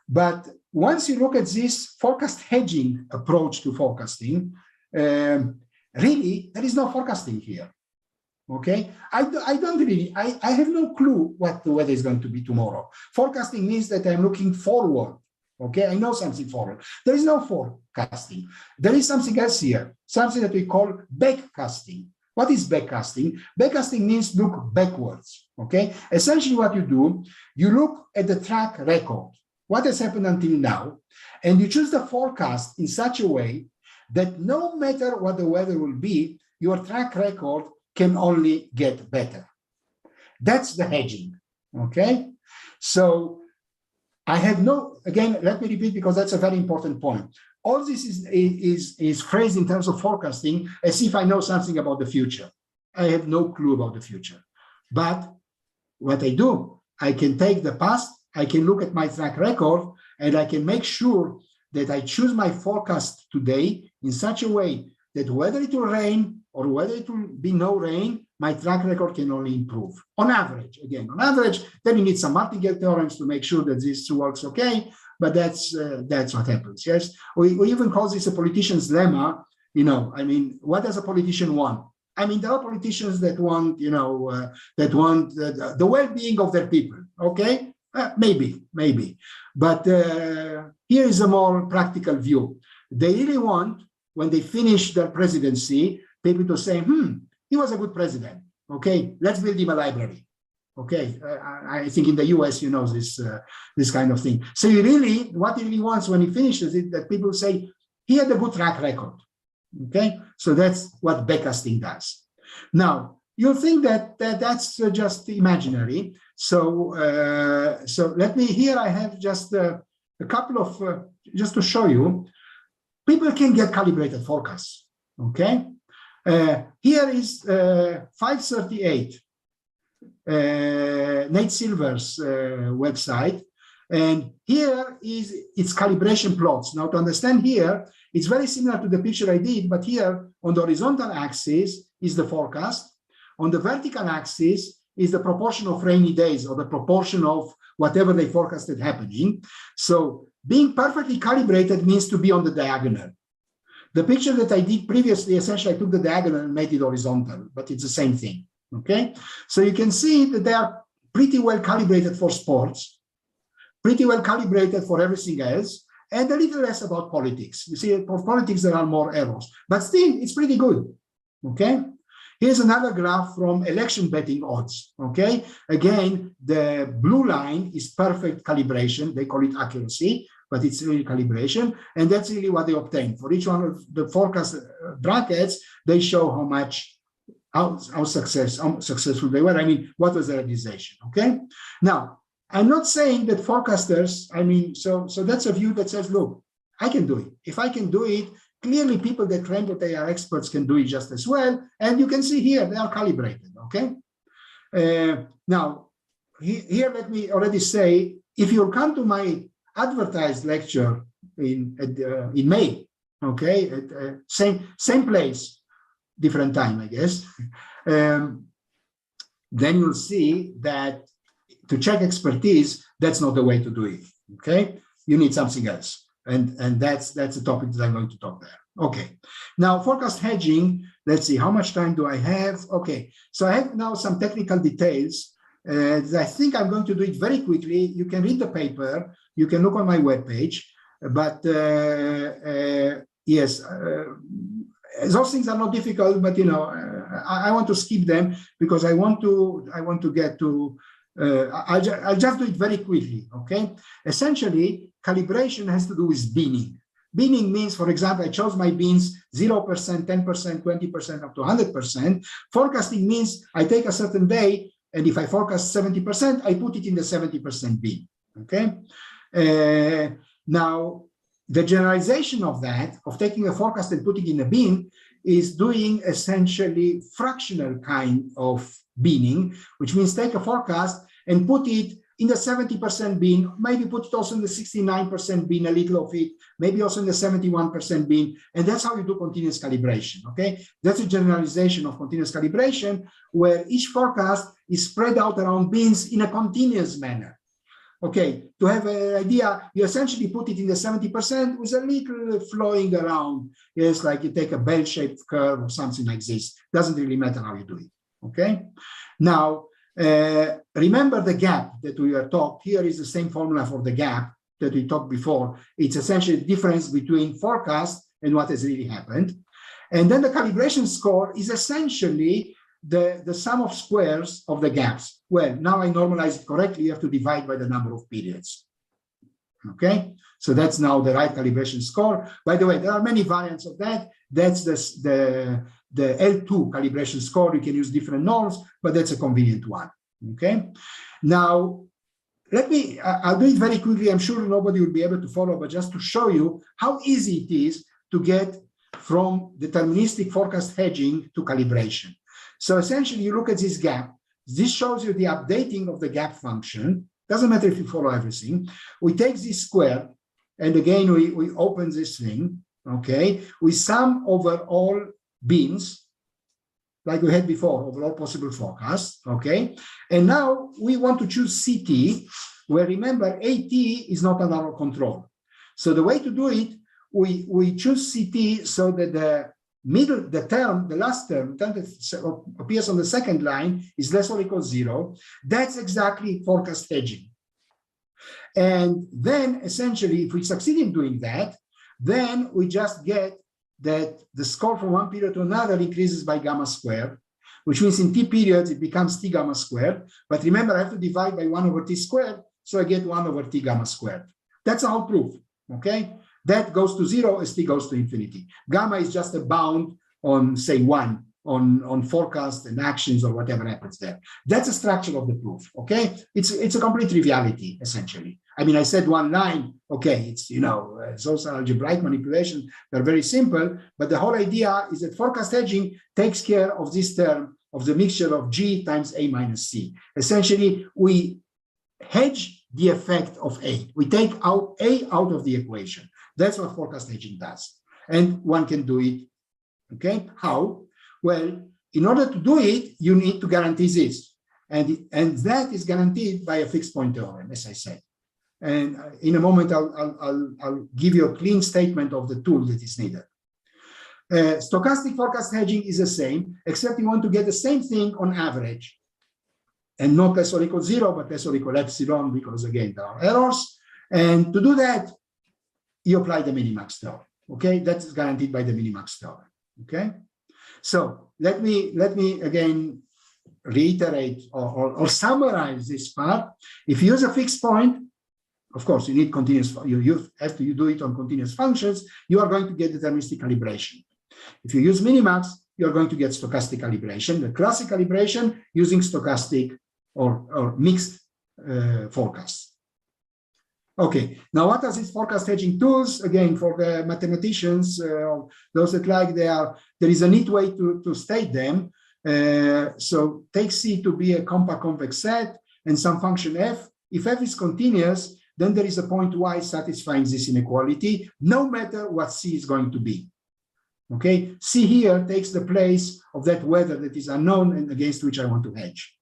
but once you look at this forecast hedging approach to forecasting, really there is no forecasting here. Okay, I have no clue what the weather is going to be tomorrow. Forecasting means that I'm looking forward. Okay, I know something forward. There is no forecasting. There is something else here, something that we call backcasting. What is backcasting? Backcasting means look backwards. Okay, essentially what you do, you look at the track record, what has happened until now, and you choose the forecast in such a way that no matter what the weather will be, your track record can only get better. That's the hedging, okay? So I have no, again, let me repeat because that's a very important point. All this is phrased in terms of forecasting as if I know something about the future. I have no clue about the future. But what I do, I can take the past, I can look at my track record, and I can make sure that I choose my forecast today in such a way that whether it will rain or whether it will be no rain, my track record can only improve. On average, again, on average, then you need some martingale theorems to make sure that this works okay, but that's what happens, yes? We even call this a politician's lemma. You know, I mean, what does a politician want? I mean, there are politicians that want, you know, the well-being of their people, okay? Maybe. But here is a more practical view. They really want, when they finish their presidency, people to say, he was a good president. Okay, let's build him a library. Okay, I think in the US, you know, this kind of thing. So what he really wants when he finishes it, that people say, he had a good track record. Okay, so that's what backcasting does. Now, you'll think that that's just imaginary. So let me, here I have just a couple of, just to show you, people can get calibrated forecasts, okay? Here is 538, Nate Silver's website, and here is its calibration plots. Now to understand here, it's very similar to the picture I did, but here on the horizontal axis is the forecast. On the vertical axis is the proportion of rainy days or the proportion of whatever they forecasted happening. So being perfectly calibrated means to be on the diagonal. The picture that I did previously, essentially I took the diagonal and made it horizontal, but it's the same thing, okay? So you can see that they are pretty well calibrated for sports, pretty well calibrated for everything else, and a little less about politics. You see, for politics, there are more errors, but still, it's pretty good, okay? Here's another graph from election betting odds, okay? Again, the blue line is perfect calibration. They call it accuracy, but it's really calibration. And that's really what they obtain. For each one of the forecast brackets, they show how much how successful they were. I mean, what was the realization? Okay. Now, I'm not saying that forecasters, I mean, so that's a view that says, look, I can do it. If I can do it, clearly people that claim that they are experts can do it just as well. And you can see here, they are calibrated, okay? Now, here let me already say, if you come to my advertised lecture in May, okay, at same place, different time, I guess, then you'll see that to check expertise, that's not the way to do it, okay? You need something else. And that's the topic that I'm going to talk there. Okay. Now, forecast hedging, let's see, how much time do I have? Okay. So I have now some technical details. I think I'm going to do it very quickly. You can read the paper. You can look on my webpage. But yes, those things are not difficult, but you know, I want to skip them because I want to get to, I'll just do it very quickly, okay? Essentially, calibration has to do with binning. Binning means, for example, I chose my bins 0%, 10%, 20%, up to 100%. Forecasting means I take a certain day, and if I forecast 70%, I put it in the 70% bin, okay? Now, the generalization of that, of taking a forecast and putting in a bin, is doing essentially fractional kind of binning, which means take a forecast and put it in the 70% bin, maybe put it also in the 69% bin, a little of it, maybe also in the 71% bin, and that's how you do continuous calibration, okay? That's a generalization of continuous calibration, where each forecast is spread out around bins in a continuous manner. Okay, to have an idea, you essentially put it in the 70% with a little flowing around. Yes, like you take a bell-shaped curve or something like this. Doesn't really matter how you do it, okay? Now, remember the gap that we were taught. Here is the same formula for the gap that we talked before. It's essentially the difference between forecast and what has really happened. And then the calibration score is essentially the sum of squares of the gaps. Well, now I normalize it correctly. You have to divide by the number of periods. Okay, so that's now the right calibration score. By the way, there are many variants of that. That's the L2 calibration score. You can use different norms, but that's a convenient one. Okay, now I'll do it very quickly. I'm sure nobody will be able to follow, but just to show you how easy it is to get from deterministic forecast hedging to calibration. So essentially, you look at this gap. This shows you the updating of the gap function. Doesn't matter if you follow everything. We take this square, and again, we open this thing, okay? We sum over all bins, like we had before, over all possible forecasts, okay? And now we want to choose CT, where remember, AT is not under our control. So the way to do it, we choose CT so that the last term that appears on the second line is less or equal 0. That's exactly forecast hedging. And then essentially, if we succeed in doing that, then we just get that the score from one period to another increases by gamma squared, which means in t periods, it becomes t gamma squared. But remember, I have to divide by 1 over t squared, so I get 1 over t gamma squared. That's the whole proof, okay? That goes to 0 as t goes to infinity. Gamma is just a bound on, say, 1, on forecast and actions or whatever happens there. That's the structure of the proof, okay? It's a complete triviality, essentially. I mean, I said one line, okay, it's, you know, those are algebraic manipulations. They're very simple, but the whole idea is that forecast hedging takes care of this term of the mixture of G times A minus C. Essentially, we hedge the effect of A. We take out A out of the equation. That's what forecast hedging does. And one can do it, okay? How? Well, in order to do it, you need to guarantee this. And that is guaranteed by a fixed point theorem, as I said. And in a moment, I'll give you a clean statement of the tool that is needed. Stochastic forecast hedging is the same, except you want to get the same thing on average. And not less or equal 0, but less or equal epsilon, because again, there are errors. And to do that, you apply the minimax theorem, okay? That is guaranteed by the minimax theorem, okay? So let me again reiterate or summarize this part. If you use a fixed point, of course, you need continuous, you have to do it on continuous functions, you are going to get deterministic calibration. If you use minimax, you're going to get stochastic calibration, the classic calibration using stochastic or mixed forecasts. Okay, now what are these forecast hedging tools? Again, for the mathematicians, those that like there is a neat way to state them. So take C to be a compact convex set and some function f. If f is continuous, then there is a point y satisfying this inequality, no matter what C is going to be. Okay, C here takes the place of that weather that is unknown and against which I want to hedge.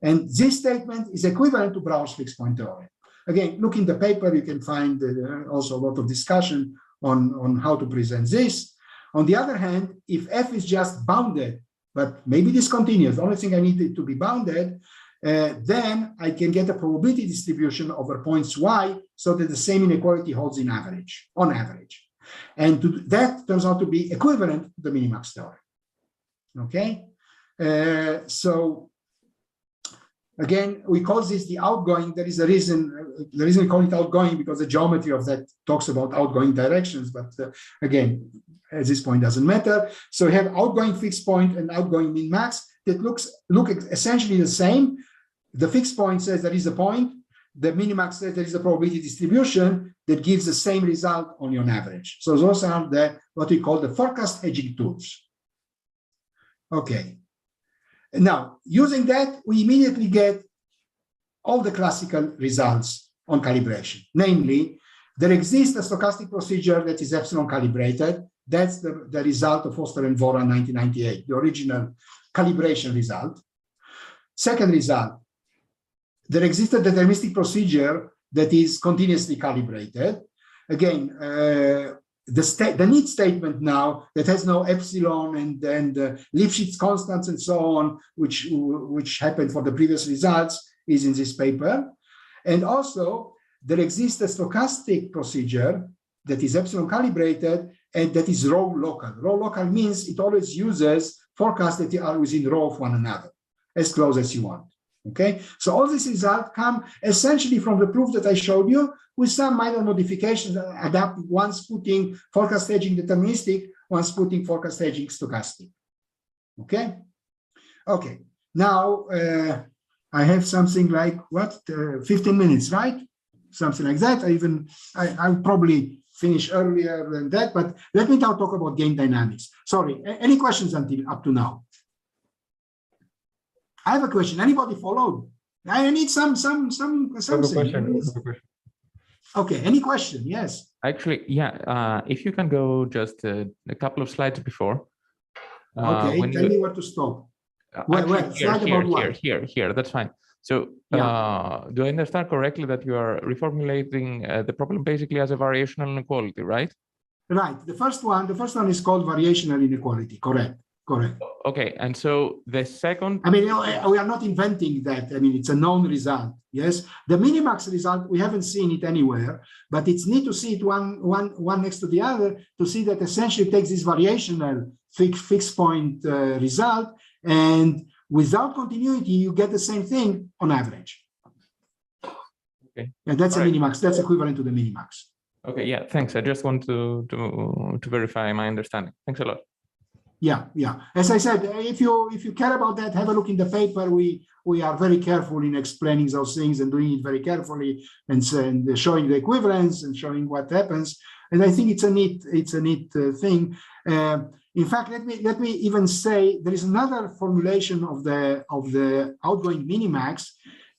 And this statement is equivalent to Brouwer's fixed point theorem. Again, look in the paper, you can find also a lot of discussion on how to present this. On the other hand, if f is just bounded, but maybe discontinuous, the only thing I need it to be bounded, then I can get a probability distribution over points y so that the same inequality holds on average. And that turns out to be equivalent to the minimax theorem. Okay, so again, we call this the outgoing. There is a reason we call it outgoing, because the geometry of that talks about outgoing directions. But again, at this point doesn't matter. So we have outgoing fixed point and outgoing min-max that look essentially the same. The fixed point says there is a point. The minimax says there is a probability distribution that gives the same result only on average. So those are what we call the forecast hedging tools. Okay. Now, using that, we immediately get all the classical results on calibration. Namely, there exists a stochastic procedure that is epsilon calibrated. That's the result of Foster and Vora 1998, the original calibration result. Second result, there exists a deterministic procedure that is continuously calibrated. Again, the neat statement now that has no epsilon and Lipschitz constants and so on, which happened for the previous results, is in this paper. And also, there exists a stochastic procedure that is epsilon calibrated and that is row local. Row local means it always uses forecasts that are within row of one another, as close as you want. Okay, so all these results come essentially from the proof that I showed you, with some minor modifications adapted, once putting forecast hedging deterministic, once putting forecast hedging stochastic. Okay, okay. Now I have something like 15 minutes, right? Something like that. I'll probably finish earlier than that, but let me now talk about game dynamics. Sorry, any questions up to now? I have a question. Anybody followed? I need something. Okay. Any question? Yes. Actually, yeah. If you can go just a couple of slides before. Okay. Tell me where to stop. Here. That's fine. So, do I understand correctly that you are reformulating the problem basically as a variational inequality, right? Right. The first one is called variational inequality. Correct. Okay, and so the second, I mean, we are not inventing that. I mean, it's a known result. Yes, the minimax result, we haven't seen it anywhere, but it's neat to see it one next to the other, to see that essentially it takes this variational fixed point result, and without continuity, you get the same thing on average. Okay, and that's a minimax. That's equivalent to the minimax. Okay, yeah, thanks. I just want to verify my understanding. Thanks a lot. Yeah. As I said, if you care about that, have a look in the paper. We are very careful in explaining those things and doing it very carefully and showing the equivalence and showing what happens. And I think it's a neat thing. In fact, let me even say there is another formulation of the outgoing minimax.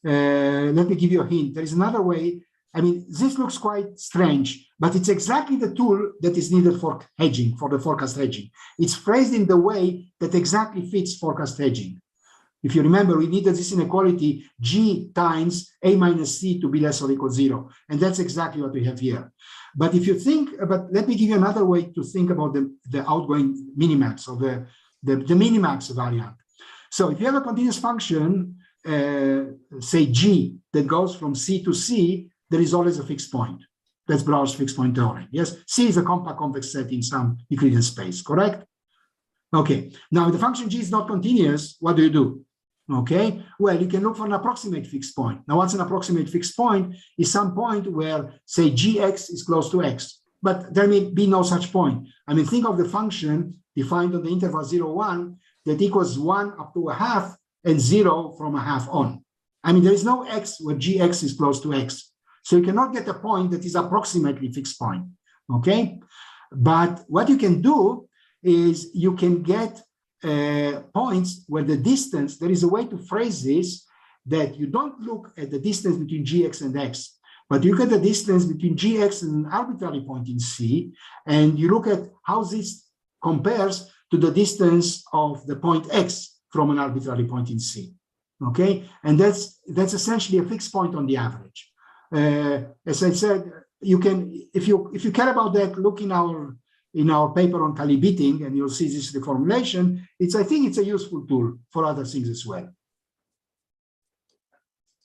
Let me give you a hint. There is another way. I mean, this looks quite strange, but it's exactly the tool that is needed for hedging, for the forecast hedging. It's phrased in the way that exactly fits forecast hedging. If you remember, we needed this inequality G times A minus C to be less or equal 0. And that's exactly what we have here. But if you think, let me give you another way to think about the outgoing minimax, or the minimax variant. So if you have a continuous function, say G, that goes from C to C, there is always a fixed point. That's Brouwer's fixed point theorem. Yes, C is a compact convex set in some Euclidean space, correct? Okay, now if the function G is not continuous, what do? Okay, well, you can look for an approximate fixed point. Now, what's an approximate fixed point? Is some point where, say, Gx is close to x. but there may be no such point. I mean, think of the function defined on the interval 0, 1 that equals 1 up to a half and 0 from a half on. I mean, there is no x where gx is close to x. So you cannot get a point that is approximately fixed point, okay? But what you can do is you can get points where the distance, there is a way to phrase this, that you don't look at the distance between gx and x, but you look at the distance between gx and an arbitrary point in C, and you look at how this compares to the distance of the point x from an arbitrary point in C, okay? And that's essentially a fixed point on the average. As I said, you can, if you care about that, look in our paper on calibrating, and you'll see this reformulation. I think it's a useful tool for other things as well.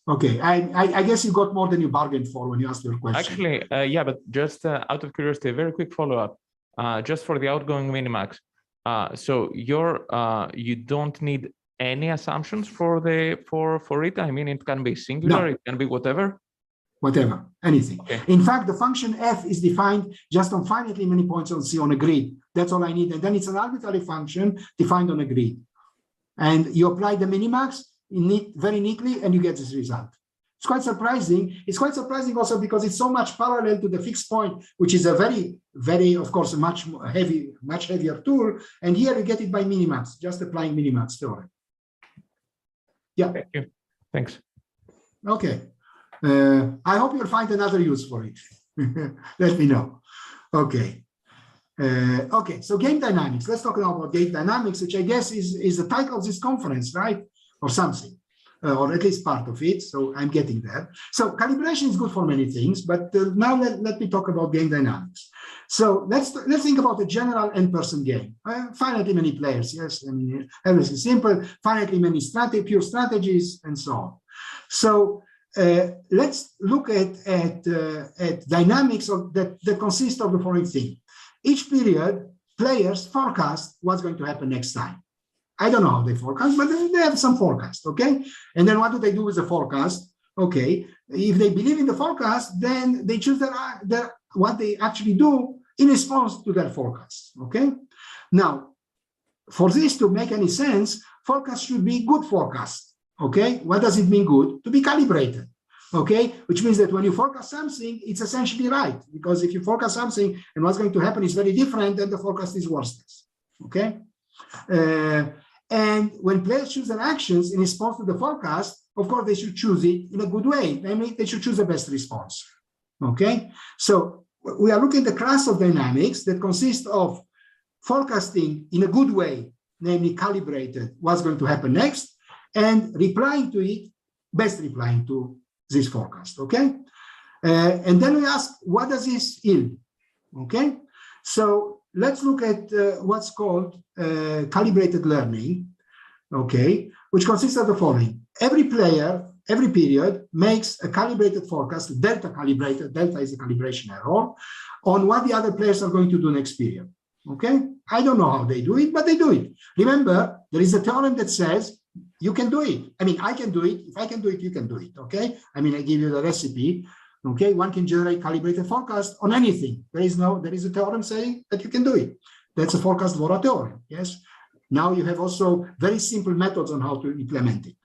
Okay, I guess you got more than you bargained for when you asked your question. Actually, yeah, but just out of curiosity, a very quick follow-up, just for the outgoing minimax. So you don't need any assumptions for it. I mean, it can be singular, no. It can be whatever. Whatever, anything. Okay. In fact, the function f is defined just on finitely many points on C on a grid. That's all I need. And then it's an arbitrary function defined on a grid. And you apply the minimax very neatly, and you get this result. It's quite surprising. It's quite surprising also because it's so much parallel to the fixed point, which is a very, very, of course, a much heavier tool. And here you get it by minimax, just applying minimax theorem. Yeah. Thank you. Thanks. Okay. I hope you'll find another use for it. Let me know. Okay. Okay, so game dynamics. Let's talk now about game dynamics, which I guess is the title of this conference, right? Or something, or at least part of it. So I'm getting there. So calibration is good for many things, but now let me talk about game dynamics. So let's think about a general n-person game. Finitely many players, yes. I mean, everything simple. Finitely many pure strategies, and so on. So let's look at dynamics that consist of the following thing. Each period, players forecast what's going to happen next time. I don't know how they forecast, but they have some forecast, okay? And then what do they do with the forecast? Okay, if they believe in the forecast, then they choose what they actually do in response to their forecast, okay? Now, for this to make any sense, forecast should be good forecast, okay? What does it mean good? To be calibrated, okay? Which means that when you forecast something, it's essentially right, because if you forecast something and what's going to happen is very different, then the forecast is worthless, okay? And when players choose their actions in response to the forecast, of course, they should choose it in a good way. Namely, they should choose the best response. Okay? So we are looking at the class of dynamics that consists of forecasting in a good way, namely calibrated what's going to happen next, and replying to it, best replying to this forecast. Okay? And then we ask, what does this yield? Okay? So let's look at what's called calibrated learning, okay, which consists of the following. Every player, every period makes a calibrated forecast, delta calibrated, delta is a calibration error, on what the other players are going to do next period, okay? I don't know how they do it, but they do it. Remember, there is a theorem that says you can do it. I mean, I can do it. If I can do it, you can do it, okay? I mean, I give you the recipe. Okay, one can generate calibrated forecast on anything. There is a theorem saying that you can do it. That's a forecast Vora theorem. Yes. Now you have also very simple methods on how to implement it.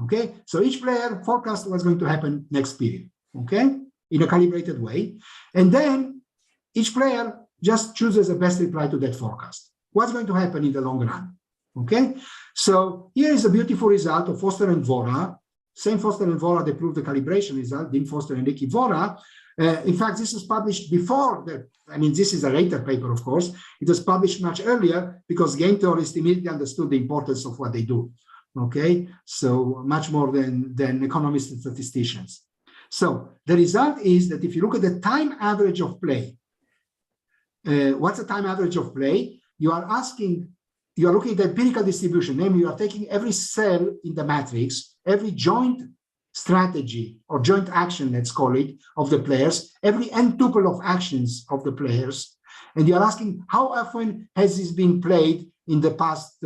Okay, so each player forecasts what's going to happen next period. Okay, in a calibrated way, and then each player just chooses the best reply to that forecast. What's going to happen in the long run? Okay, so here is a beautiful result of Foster and Vora. Same Foster and Vora, they proved the calibration result, Dean Foster and Ricky Vora. In fact, this was published before I mean, this is a later paper, of course. It was published much earlier because game theorists immediately understood the importance of what they do. Okay, so much more than economists and statisticians. So the result is that if you look at the time average of play, what's the time average of play? You are looking at the empirical distribution, namely you are taking every cell in the matrix, every joint strategy or joint action, let's call it, of the players, every n tuple of actions of the players, and you are asking how often has this been played in the past,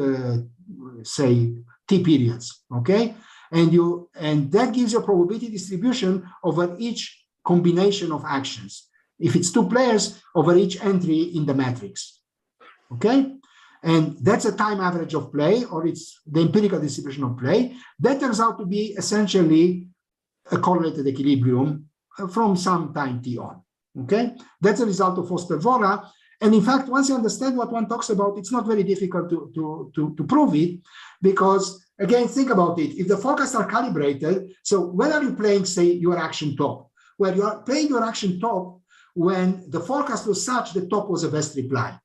say, t periods, okay? And that gives you a probability distribution over each combination of actions. if it's 2 players over each entry in the matrix. Okay? And that's a time average of play, or it's the empirical distribution of play. That turns out to be essentially a correlated equilibrium from some time t on. Okay? That's a result of Foster-Vora. And in fact, once you understand what one talks about, it's not very difficult to prove it, because again, think about it. If the forecasts are calibrated, so when are you playing, say, your action top? Well, you are playing your action top when the forecast was such that top was a best reply.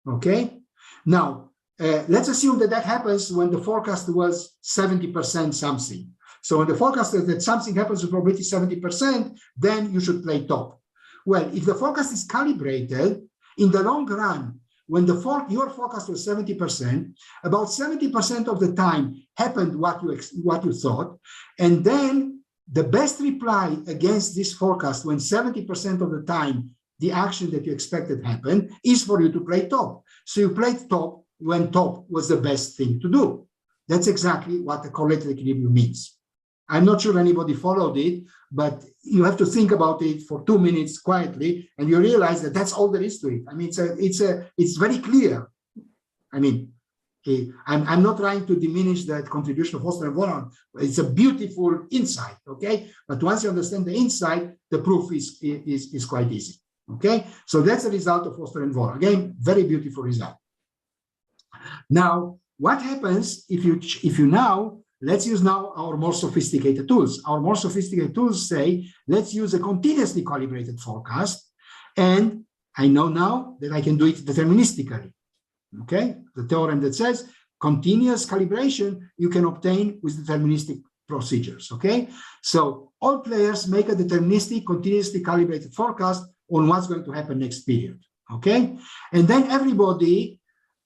Okay? Now, let's assume that that happens when the forecast was 70% something. So when the forecast is that something happens with probability 70%, then you should play top. Well, if the forecast is calibrated, in the long run, when your forecast was 70%, about 70% of the time happened what you thought, and then the best reply against this forecast, when 70% of the time the action that you expected happened, is for you to play top. So you played top when top was the best thing to do. That's exactly what the correlated equilibrium means. I'm not sure anybody followed it, but you have to think about it for 2 minutes quietly, and you realize that that's all there is to it. I mean, it's very clear. I mean, I'm not trying to diminish that contribution of Foster and Vora. It's a beautiful insight, okay? But once you understand the insight, the proof is quite easy, okay? So that's the result of Foster and Vora. Again, very beautiful result. Now, what happens if you now, let's use now our more sophisticated tools. Our more sophisticated tools say, let's use a continuously calibrated forecast. And I know now that I can do it deterministically. Okay, the theorem that says continuous calibration you can obtain with deterministic procedures. Okay, so all players make a deterministic, continuously calibrated forecast on what's going to happen next period. Okay, and then everybody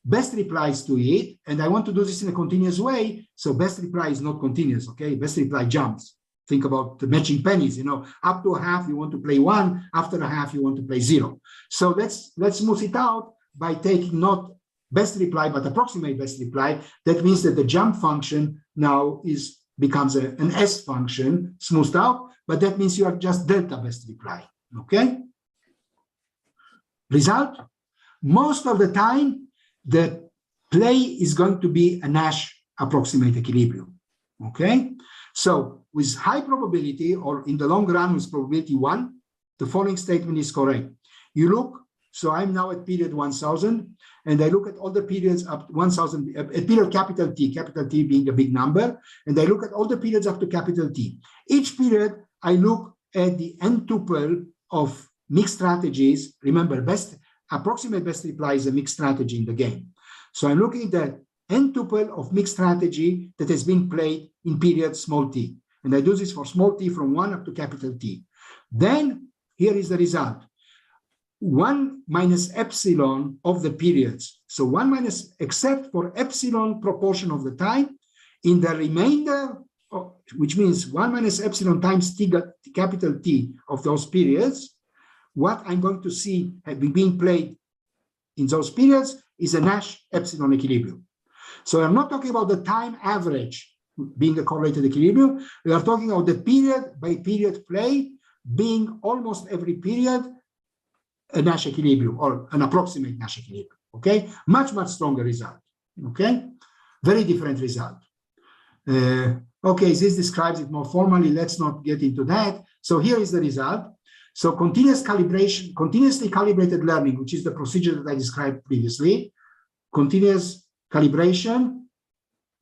best replies to it, and I want to do this in a continuous way. So best reply is not continuous. Okay, best reply jumps. Think about the matching pennies. You know, up to a half you want to play 1, after a half you want to play 0. So let's smooth it out by taking not best reply, but approximate best reply. That means that the jump function now becomes an S function, smoothed out, but that means you are just delta best reply, okay? Result, most of the time, the play is going to be a Nash approximate equilibrium, okay? So with high probability, or in the long run with probability 1, the following statement is correct. You look, so I'm now at period 1000, and I look at all the periods up to 1000, at period capital T being a big number, and I look at all the periods up to capital T. Each period, I look at the n tuple of mixed strategies. Remember, approximate best reply is a mixed strategy in the game. So I'm looking at the n tuple of mixed strategy that has been played in period small t. And I do this for small t from 1 up to capital T. Then here is the result. 1 minus epsilon of the periods. So 1 minus, except for epsilon proportion of the time, in the remainder, which means 1 minus epsilon times t capital T of those periods, what I'm going to see being played in those periods is a Nash epsilon equilibrium. So I'm not talking about the time average being a correlated equilibrium. We are talking about the period by period play being almost every period a Nash equilibrium or an approximate Nash equilibrium, okay? Much stronger result, okay? Very different result. Okay, this describes it more formally. Let's not get into that. So here is the result. So continuous calibration, continuously calibrated learning, which is the procedure that I described previously, continuous calibration,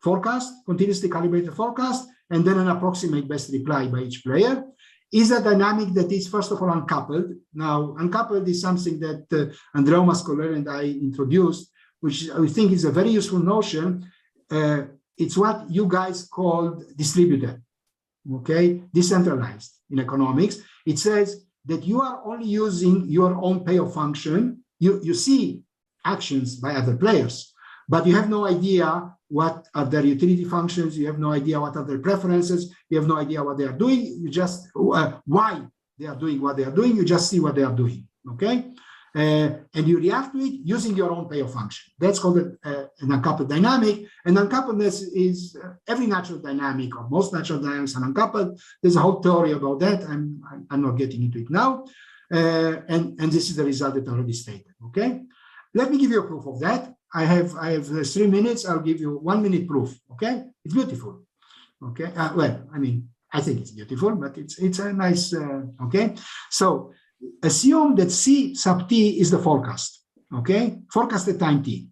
forecast, continuously calibrated forecast, and then an approximate best reply by each player, is a dynamic that is, first of all, uncoupled. Now, uncoupled is something that Andrea Mascoler and I introduced, which I think is a very useful notion. It's what you guys called distributed, okay? Decentralized in economics. It says that you are only using your own payoff function. You see actions by other players, but you have no idea what are their utility functions. You have no idea what are their preferences. You have no idea what they are doing. You just, why they are doing what they are doing. You just see what they are doing, okay? And you react to it using your own payoff function. That's called an uncoupled dynamic. And uncoupledness is every natural dynamic, or most natural dynamics are uncoupled. There's a whole theory about that. I'm not getting into it now. And this is the result that I already stated. Okay, let me give you a proof of that. I have 3 minutes. I'll give you 1 minute proof. Okay, it's beautiful. Okay, well, I mean, I think it's beautiful, but it's a nice. Okay, so assume that C sub t is the forecast. Okay, forecast at time t.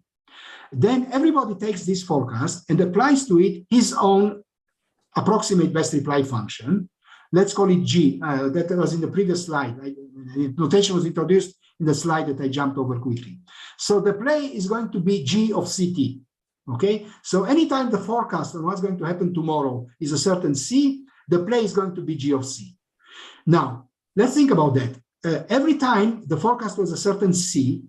Then everybody takes this forecast and applies to it his own approximate best reply function. Let's call it G. That was in the previous slide. The notation was introduced in the slide that I jumped over quickly. So the play is going to be G of CT. Okay, so anytime the forecast on what's going to happen tomorrow is a certain C, the play is going to be G of C. Now, let's think about that. Every time the forecast was a certain C,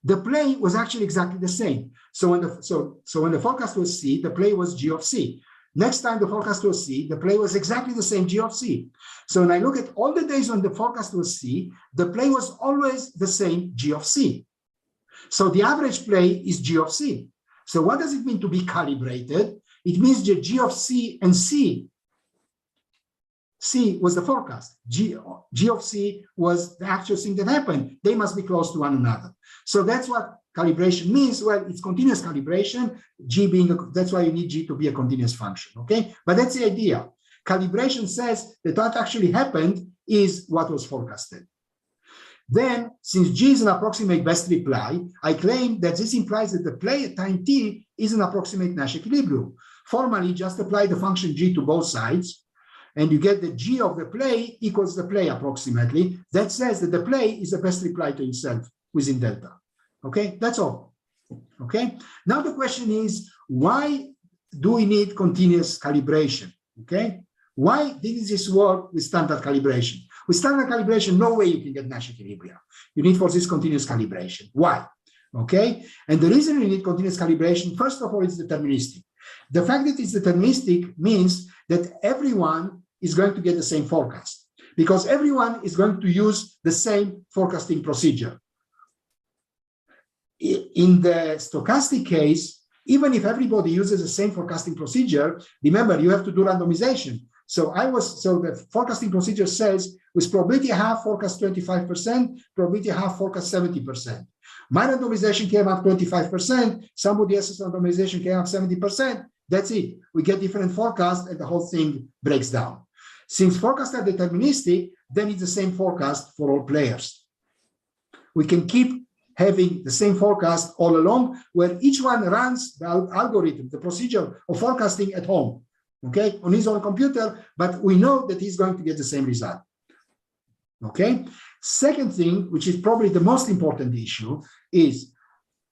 the play was actually exactly the same. So when the forecast was C, the play was G of C. Next time the forecast was C, the play was exactly the same G of C. So when I look at all the days when the forecast was C, the play was always the same G of C. So the average play is G of C. So what does it mean to be calibrated? It means that G of C and C was the forecast. G of C was the actual thing that happened. They must be close to one another. So that's what calibration means. Well, it's continuous calibration. G being that's why you need G to be a continuous function. Okay, but that's the idea. Calibration says that what actually happened is what was forecasted. Then, since G is an approximate best reply, I claim that this implies that the play at time t is an approximate Nash equilibrium. Formally, just apply the function G to both sides, and you get the G of the play equals the play approximately. That says that the play is the best reply to itself within delta. Okay, that's all. Okay, now the question is, why do we need continuous calibration? Okay, why didn't this work with standard calibration? With standard calibration, no way you can get Nash equilibria. You need for this continuous calibration. Why? Okay, and the reason you need continuous calibration, first of all, it's deterministic. The fact that it's deterministic means that everyone is going to get the same forecast because everyone is going to use the same forecasting procedure. In the stochastic case, even if everybody uses the same forecasting procedure, remember, you have to do randomization. So the forecasting procedure says with probability half forecast 25%, probability half forecast 70%. My randomization came up 25%, somebody else's randomization came up 70%. That's it. We get different forecasts and the whole thing breaks down. Since forecasts are deterministic, then it's the same forecast for all players. We can keep having the same forecast all along where each one runs the algorithm, the procedure of forecasting at home, okay, on his own computer, but we know that he's going to get the same result. Okay. Second thing, which is probably the most important issue, is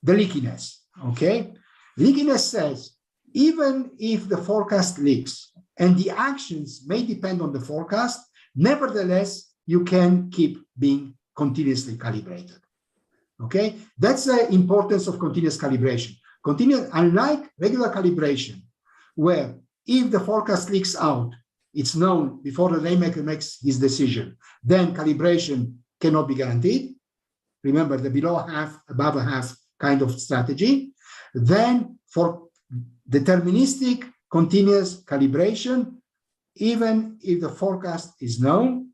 the leakiness. Okay. Leakiness says, even if the forecast leaks and the actions may depend on the forecast, nevertheless, you can keep being continuously calibrated. Okay. That's the importance of continuous calibration. Unlike regular calibration, where if the forecast leaks out, it's known before the rainmaker makes his decision, then calibration cannot be guaranteed. Remember the below a half, above a half kind of strategy. Then for deterministic continuous calibration, even if the forecast is known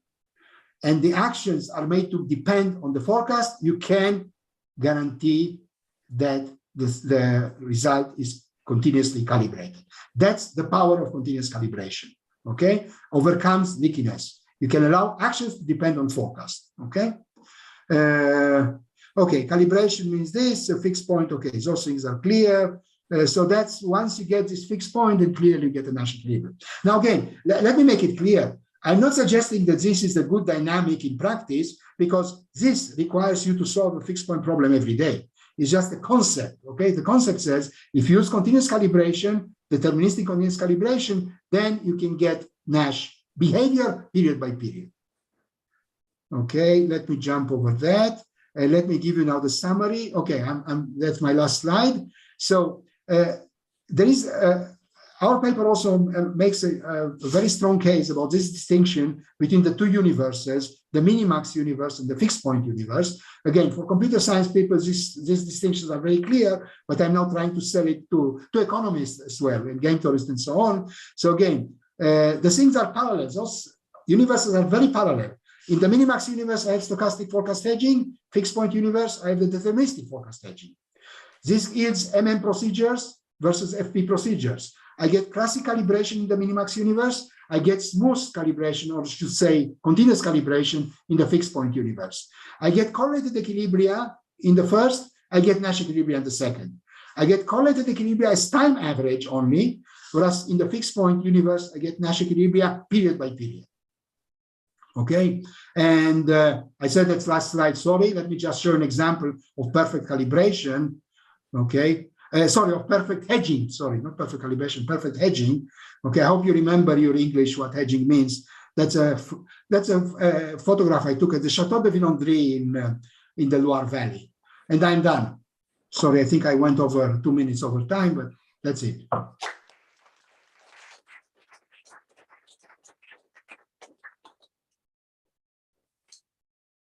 and the actions are made to depend on the forecast, you can guarantee that the result is continuously calibrated. That's the power of continuous calibration. Okay, overcomes leakiness. You can allow actions to depend on forecast. Okay. Okay, calibration means this, a fixed point. Okay, those things are clear. So that's once you get this fixed point, then clearly you get a Nash equilibrium. Now again, let me make it clear. I'm not suggesting that this is a good dynamic in practice because this requires you to solve a fixed point problem every day. It's just a concept. Okay, the concept says if you use continuous calibration, deterministic continuous calibration, then you can get Nash behavior period by period. Okay, let me jump over that. Let me give you now the summary. Okay, that's my last slide. So there is our paper also makes a very strong case about this distinction between the two universes, the minimax universe and the fixed point universe. Again, for computer science people, these distinctions are very clear, but I'm now trying to sell it to economists as well, and game theorists and so on. So again, the things are parallel. Those universes are very parallel. In the minimax universe, I have stochastic forecast hedging. Fixed point universe, I have the deterministic forecast hedging. This yields MM procedures versus FP procedures. I get classic calibration in the minimax universe. I get smooth calibration, or I should say continuous calibration in the fixed point universe. I get correlated equilibria in the first. I get Nash equilibria in the second. I get correlated equilibria as time average only, whereas in the fixed point universe, I get Nash equilibria period by period. Okay, and I said that's last slide, sorry. Let me just show an example of perfect calibration. Okay, sorry, of perfect hedging. Sorry, not perfect calibration, perfect hedging. Okay, I hope you remember your English, what hedging means. That's a photograph I took at the Chateau de Villandry in the Loire Valley. And I'm done. Sorry, I think I went over 2 minutes over time, but that's it.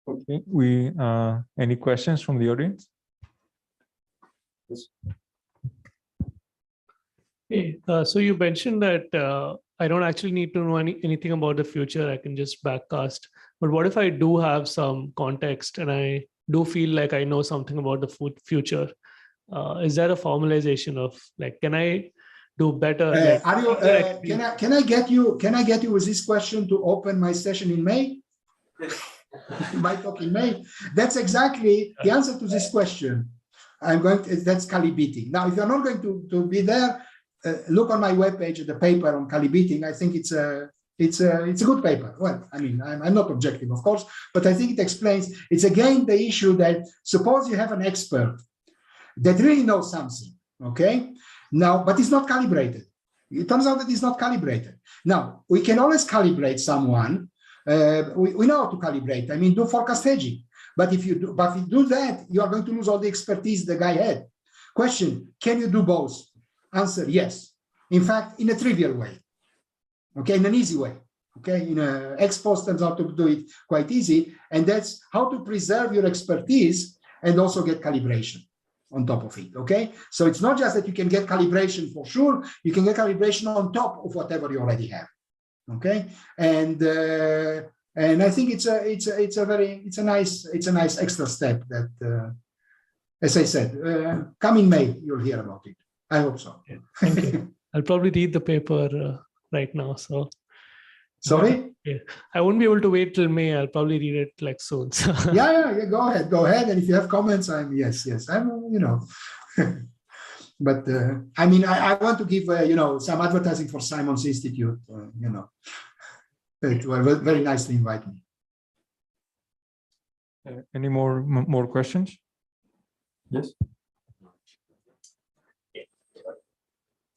Okay, any questions from the audience? Yes. Hey, so you mentioned that I don't actually need to know anything about the future. I can just backcast. But what if I do have some context and I do feel like I know something about the future? Is there a formalization of like, can I do better? Can I get you with this question to open my session in May? My talk in May. That's exactly the answer to this question. That's calibrating. Now, if you're not going to be there, look on my webpage at the paper on calibrating. I think it's a good paper. Well, I mean, I'm not objective, of course, but I think it explains. It's again the issue that suppose you have an expert that really knows something, okay? Now, but it's not calibrated. It turns out that it's not calibrated. Now, we can always calibrate someone. We know how to calibrate. I mean, do forecast hedging. But if you do that, you are going to lose all the expertise the guy had. Question, can you do both? Answer, yes. In fact, in a trivial way. Okay, in an easy way. Okay, in a ex post turns out to do it quite easy. And that's how to preserve your expertise and also get calibration on top of it. Okay, so it's not just that you can get calibration for sure, you can get calibration on top of whatever you already have. Okay, and I think it's a nice extra step that, as I said, coming May you'll hear about it. I hope so. Yeah, thank you. I'll probably read the paper right now. So sorry, yeah, I won't be able to wait till May. I'll probably read it like soon. So. Yeah. Go ahead. And if you have comments, yes. I'm But I mean, I want to give some advertising for Simon's Institute. It was very nice to invite me. Any more questions? Yes.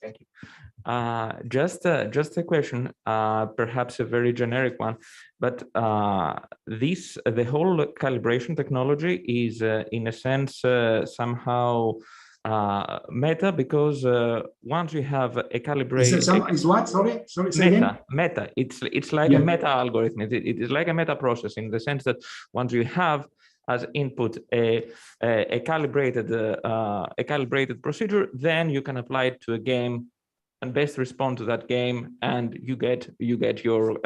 Thank you. Just a question, perhaps a very generic one, but the whole calibration technology is in a sense somehow meta, because once you have a calibration is what? Sorry, meta. It's like a meta algorithm. It is like a meta process in the sense that once you have as input a calibrated procedure, then you can apply it to a game and best respond to that game, and you get your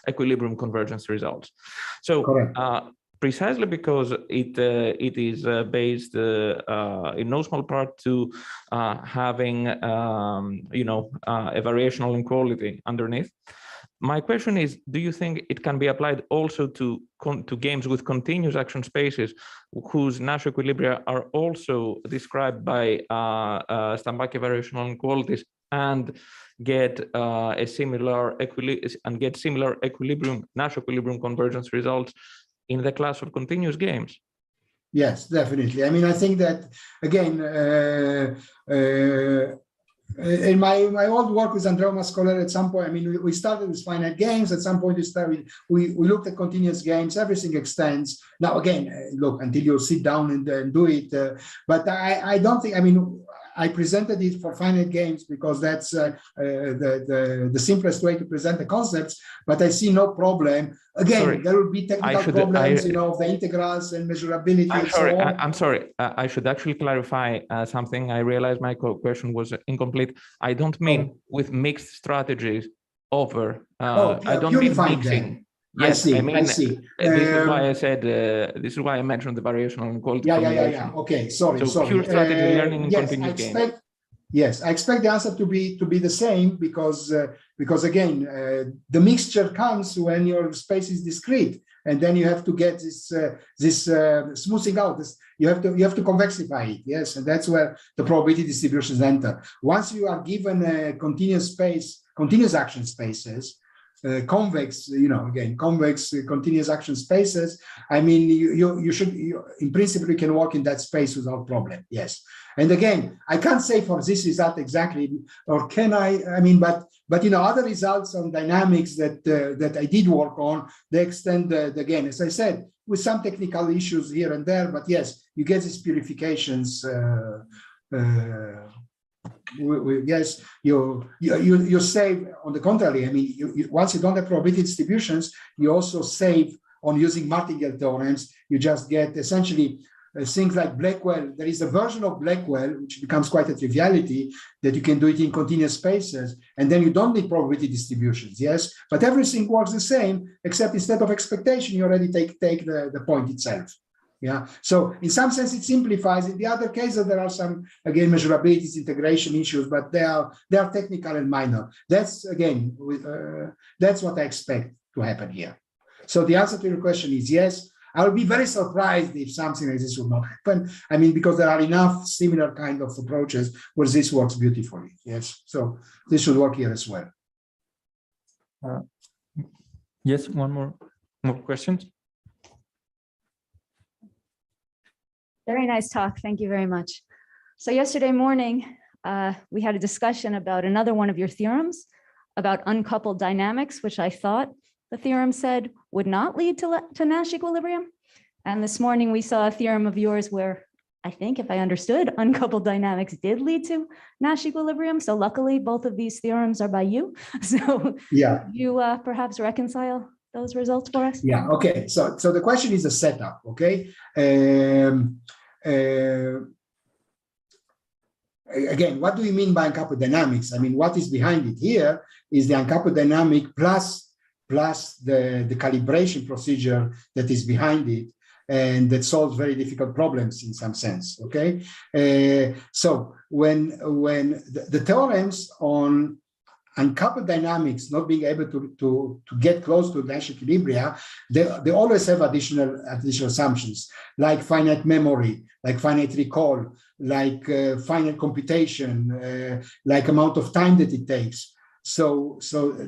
equilibrium convergence results. So precisely because it is based in no small part to having a variational inequality underneath. My question is, do you think it can be applied also to games with continuous action spaces whose Nash equilibria are also described by Stambaki variational inequalities and get similar equilibrium Nash equilibrium convergence results in the class of continuous games? Yes, definitely. I mean, I think that again, in my old work with Andrea Mascoler, at some point, I mean, we started with finite games. At some point, we looked at continuous games. Everything extends. Now, again, look, until you sit down and do it. But I don't think, I mean, I presented it for finite games because that's the simplest way to present the concepts, but I see no problem. Again, there will be technical problems, of the integrals and measurability. I'm sorry. I should actually clarify something. I realized my question was incomplete. I don't mean with mixed strategies over. I don't mean mixing. Yes, I see. I mean, I see. this is why I said, this is why I mentioned the variational inequality. Yeah. Okay, sorry. So pure strategy learning in Yes, continuous games. Yes, I expect the answer to be the same because again, the mixture comes when your space is discrete, and then you have to get this smoothing out. You have to convexify it. Yes, and that's where the probability distributions enter. Once you are given a continuous action spaces, convex, convex continuous action spaces. I mean, you should, in principle, you can work in that space without problem. Yes. And again, I can't say for this result exactly, or can I? I mean, but other results on dynamics that I did work on, they extend again, as I said, with some technical issues here and there. But yes, you get these purifications. Yes, you save. On the contrary, I mean, once you don't have probability distributions, you also save on using martingale theorems. You just get essentially things like Blackwell. There is a version of Blackwell which becomes quite a triviality, that you can do it in continuous spaces, and then you don't need probability distributions. Yes, but everything works the same, except instead of expectation, you already take the point itself. Yeah, so in some sense it simplifies. In the other cases, there are some, again, measurabilities, integration issues, but they are technical and minor. That's again, that's what I expect to happen here. So the answer to your question is yes. I will be very surprised if something like this will not happen. I mean, because there are enough similar kind of approaches where this works beautifully. Yes, so this should work here as well. Yes, one more questions. Very nice talk. Thank you very much. So yesterday morning, we had a discussion about another one of your theorems about uncoupled dynamics, which I thought the theorem said would not lead to Nash equilibrium. And this morning we saw a theorem of yours where I think, if I understood, uncoupled dynamics did lead to Nash equilibrium. So luckily, both of these theorems are by you. So yeah, you perhaps reconcile those results for us? Yeah, okay. So the question is a setup, okay? Again, what do you mean by uncoupled dynamics? I mean, what is behind it here is the uncoupled dynamic plus the calibration procedure that is behind it, and that solves very difficult problems in some sense, okay? So when the theorems on uncoupled dynamics not being able to get close to Nash equilibria, they always have additional assumptions, like finite memory, like finite recall, like finite computation, like amount of time that it takes. So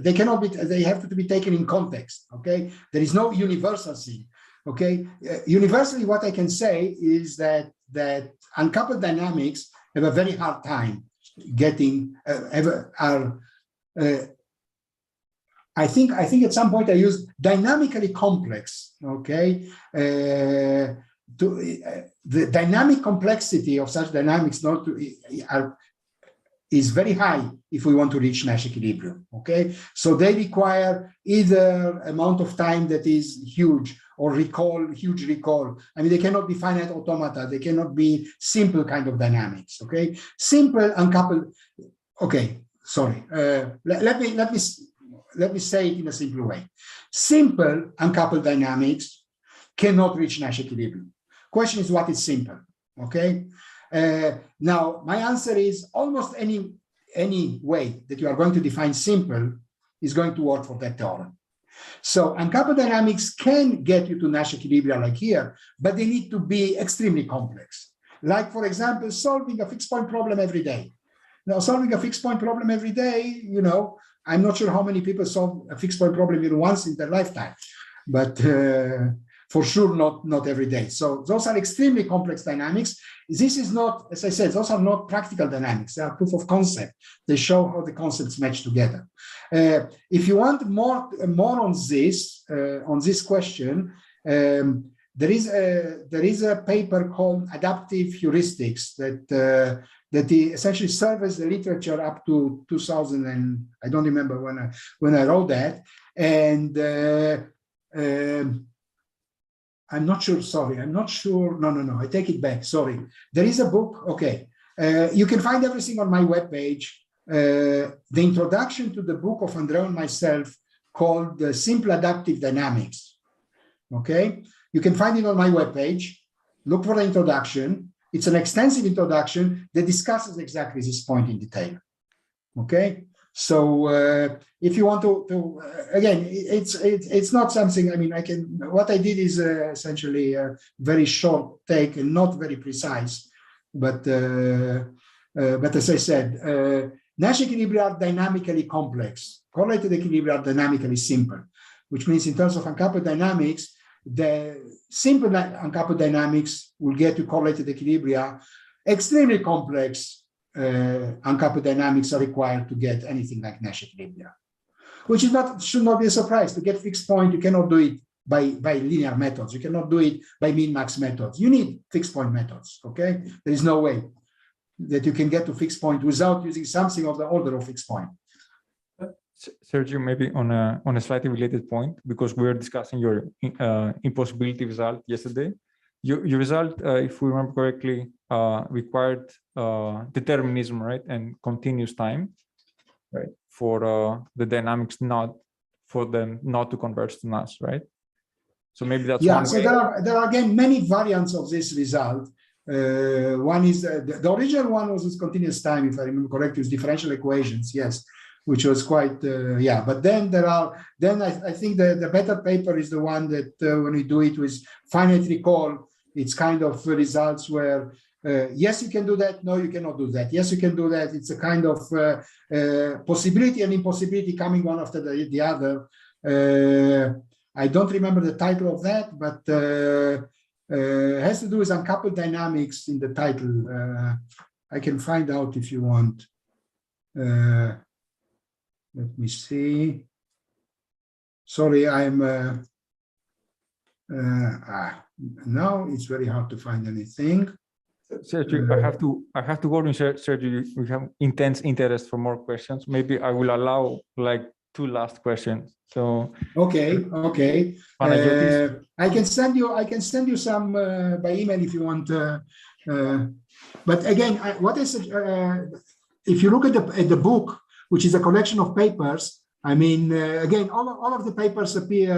they cannot be, they have to be taken in context, okay? There is no universal thing, okay? Universally, what I can say is that uncoupled dynamics have a very hard time getting, I think at some point I used dynamically complex, okay? The dynamic complexity of such dynamics is very high if we want to reach Nash equilibrium, okay? So they require either amount of time that is huge or huge recall. I mean, they cannot be finite automata. They cannot be simple kind of dynamics, okay? Simple uncoupled, okay, sorry. Let me say it in a simple way. Simple uncoupled dynamics cannot reach Nash equilibrium. Question is, what is simple, okay? Now, my answer is almost any way that you are going to define simple is going to work for that theorem. So uncoupled dynamics can get you to Nash equilibria like here, but they need to be extremely complex. Like, for example, solving a fixed point problem every day. Now, solving a fixed point problem every day, you know, I'm not sure how many people solve a fixed point problem even once in their lifetime, but for sure not every day. So those are extremely complex dynamics. This is not, as I said, those are not practical dynamics. They are proof of concept. They show how the concepts match together. If you want more on this question, there is a paper called Adaptive Heuristics that essentially surveys the literature up to 2000, and I don't remember when I wrote that. And I'm not sure, sorry, I'm not sure. No, I take it back, sorry. There is a book, okay. You can find everything on my webpage. The introduction to the book of Andrea and myself called simple adaptive dynamics. Okay, you can find it on my webpage. Look for the introduction. It's an extensive introduction that discusses exactly this point in detail. Okay, so if you want to again, it's not something. I mean, what I did is essentially a very short take and not very precise, but as I said, Nash equilibria are dynamically complex. Correlated equilibria are dynamically simple, which means in terms of uncoupled dynamics, the simple uncoupled dynamics will get to correlated equilibria. Extremely complex uncoupled dynamics are required to get anything like Nash equilibria, which should not be a surprise. To get fixed point, you cannot do it by linear methods. You cannot do it by min-max methods. You need fixed point methods. Okay, there is no way that you can get to fixed point without using something of the order of fixed point. Sergio, maybe on a slightly related point, because we were discussing your impossibility result yesterday. Your result, if we remember correctly, required determinism, right, and continuous time, right, for the dynamics for them not to converge to Nash, right? So maybe that's one so way. there are again many variants of this result. One is the original one was with continuous time, if I remember correctly, with differential equations, yes, which was quite but then I think the better paper is the one that when we do it with finite recall, it's kind of results where yes, you can do that, no, you cannot do that, yes, you can do that. It's a kind of possibility and impossibility coming one after the other. I don't remember the title of that, but has to do with uncoupled dynamics in the title. I can find out if you want. Let me see. Sorry, I'm now it's very hard to find anything. Sergio, I have to go and Sergio, we have intense interest for more questions. Maybe I will allow like 2 last questions. So okay. I can send you some by email if you want. But again, what is if you look at the book, which is a collection of papers, I mean, again, all of the papers appear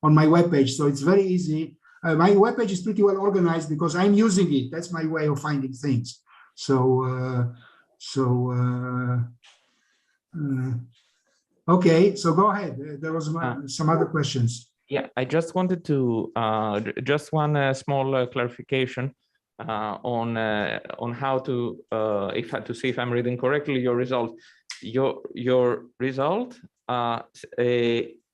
on my webpage, so it's very easy. My webpage is pretty well organized because I'm using it. That's my way of finding things. Okay, so go ahead. There was some other questions. Yeah, I just wanted to just one small clarification on how to to see if I'm reading correctly your result. Your result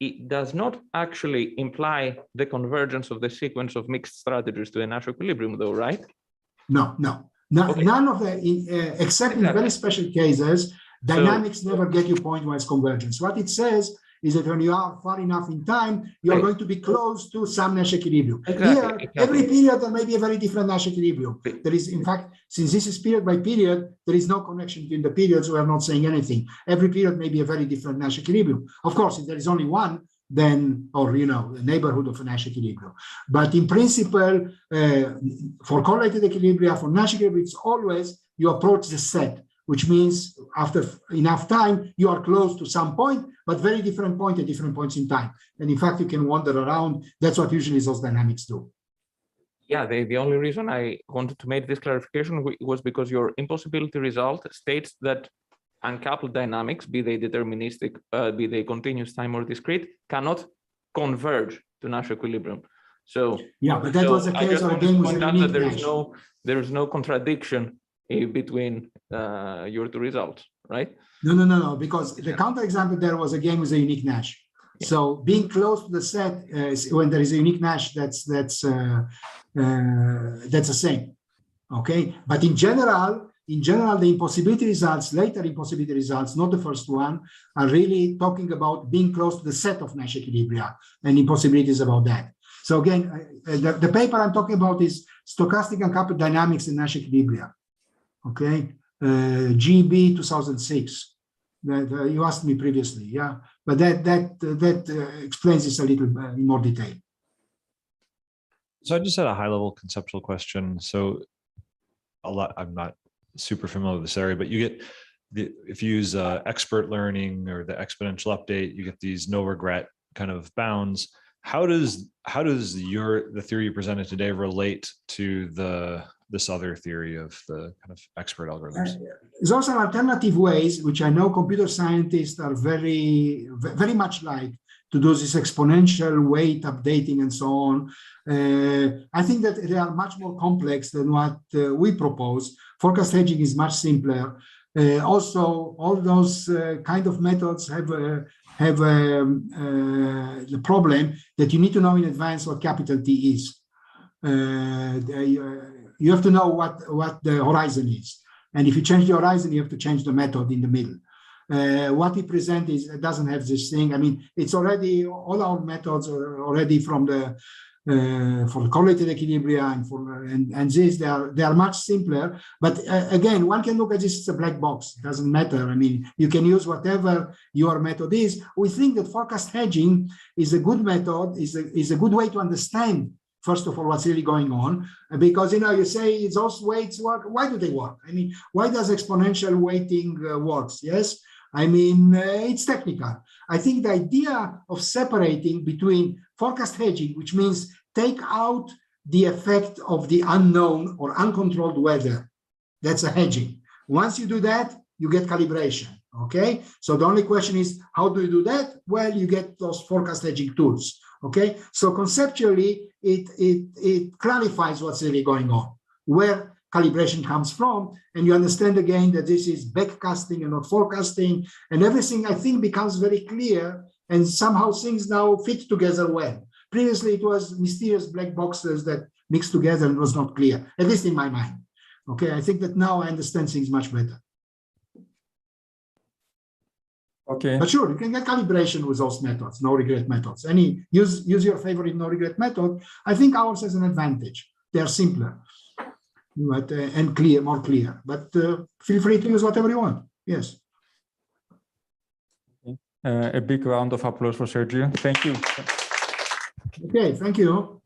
it does not actually imply the convergence of the sequence of mixed strategies to a Nash equilibrium, though, right? No. Okay. None of the except in very special cases, dynamics never get you pointwise convergence. What it says is that when you are far enough in time, you are going to be close to some Nash equilibrium. Here, every period there may be a very different Nash equilibrium. There is, in fact, since this is period by period, there is no connection between the periods. We are not saying anything. Every period may be a very different Nash equilibrium. Of course, if there is only one, then, or the neighborhood of a Nash equilibrium. But in principle, for correlated equilibria, for Nash equilibrium, it's always you approach the set, which means after enough time, you are close to some point, but very different point at different points in time. And in fact, you can wander around. That's what usually those dynamics do. Yeah, the only reason I wanted to make this clarification was because your impossibility result states that uncoupled dynamics, be they deterministic, be they continuous time or discrete, cannot converge to Nash equilibrium. So yeah, but that was the case of a game with a unique Nash. There is no contradiction between your 2 results, right? No, because the counterexample there was a game with a unique Nash. Yeah. So being close to the set when there is a unique Nash, that's the same. Okay, but in general, the impossibility results, later impossibility results, not the first one, are really talking about being close to the set of Nash equilibria, and impossibilities about that. So again, the paper I'm talking about is Stochastic uncoupled dynamics in Nash equilibria. Okay, GB 2006. You asked me previously, yeah, but that explains this a little in more detail. So I just had a high-level conceptual question. So I'm not super familiar with this area, but you get if you use expert learning or the exponential update, you get these no regret kind of bounds. How does the theory you presented today relate to this other theory of the kind of expert algorithms? Those are alternative ways, which I know computer scientists are very much like to do this exponential weight updating and so on. I think that they are much more complex than what we propose. Forecast hedging is much simpler. Also, all those kind of methods have the problem that you need to know in advance what capital T is. You have to know what the horizon is. And if you change the horizon, you have to change the method in the middle. What we present is it doesn't have this thing. I mean, it's already, all our methods are already from the for the correlated equilibria and this, they are much simpler. But again, one can look at this as a black box. It doesn't matter. I mean, you can use whatever your method is. We think that forecast hedging is a good method, is a good way to understand, first of all, what's really going on, because, you know, you say those weights work. Why do they work? I mean, why does exponential weighting works? Yes, I mean, it's technical. I think the idea of separating between forecast hedging, which means take out the effect of the unknown or uncontrolled weather, that's a hedging. Once you do that, you get calibration. Okay, so the only question is, how do you do that? Well, you get those forecast hedging tools. Okay, so conceptually, it clarifies what's really going on, where calibration comes from, and you understand again that this is backcasting and not forecasting, and everything, I think, becomes very clear, and somehow things now fit together well. Previously, it was mysterious black boxes that mixed together and was not clear, at least in my mind. Okay, I think that now I understand things much better. Okay. But sure, you can get calibration with those methods, no regret methods. Use your favorite no regret method. I think ours has an advantage. They are simpler, but and clear, more clear. But feel free to use whatever you want. Yes. A big round of applause for Sergiu. Thank you. Okay, thank you.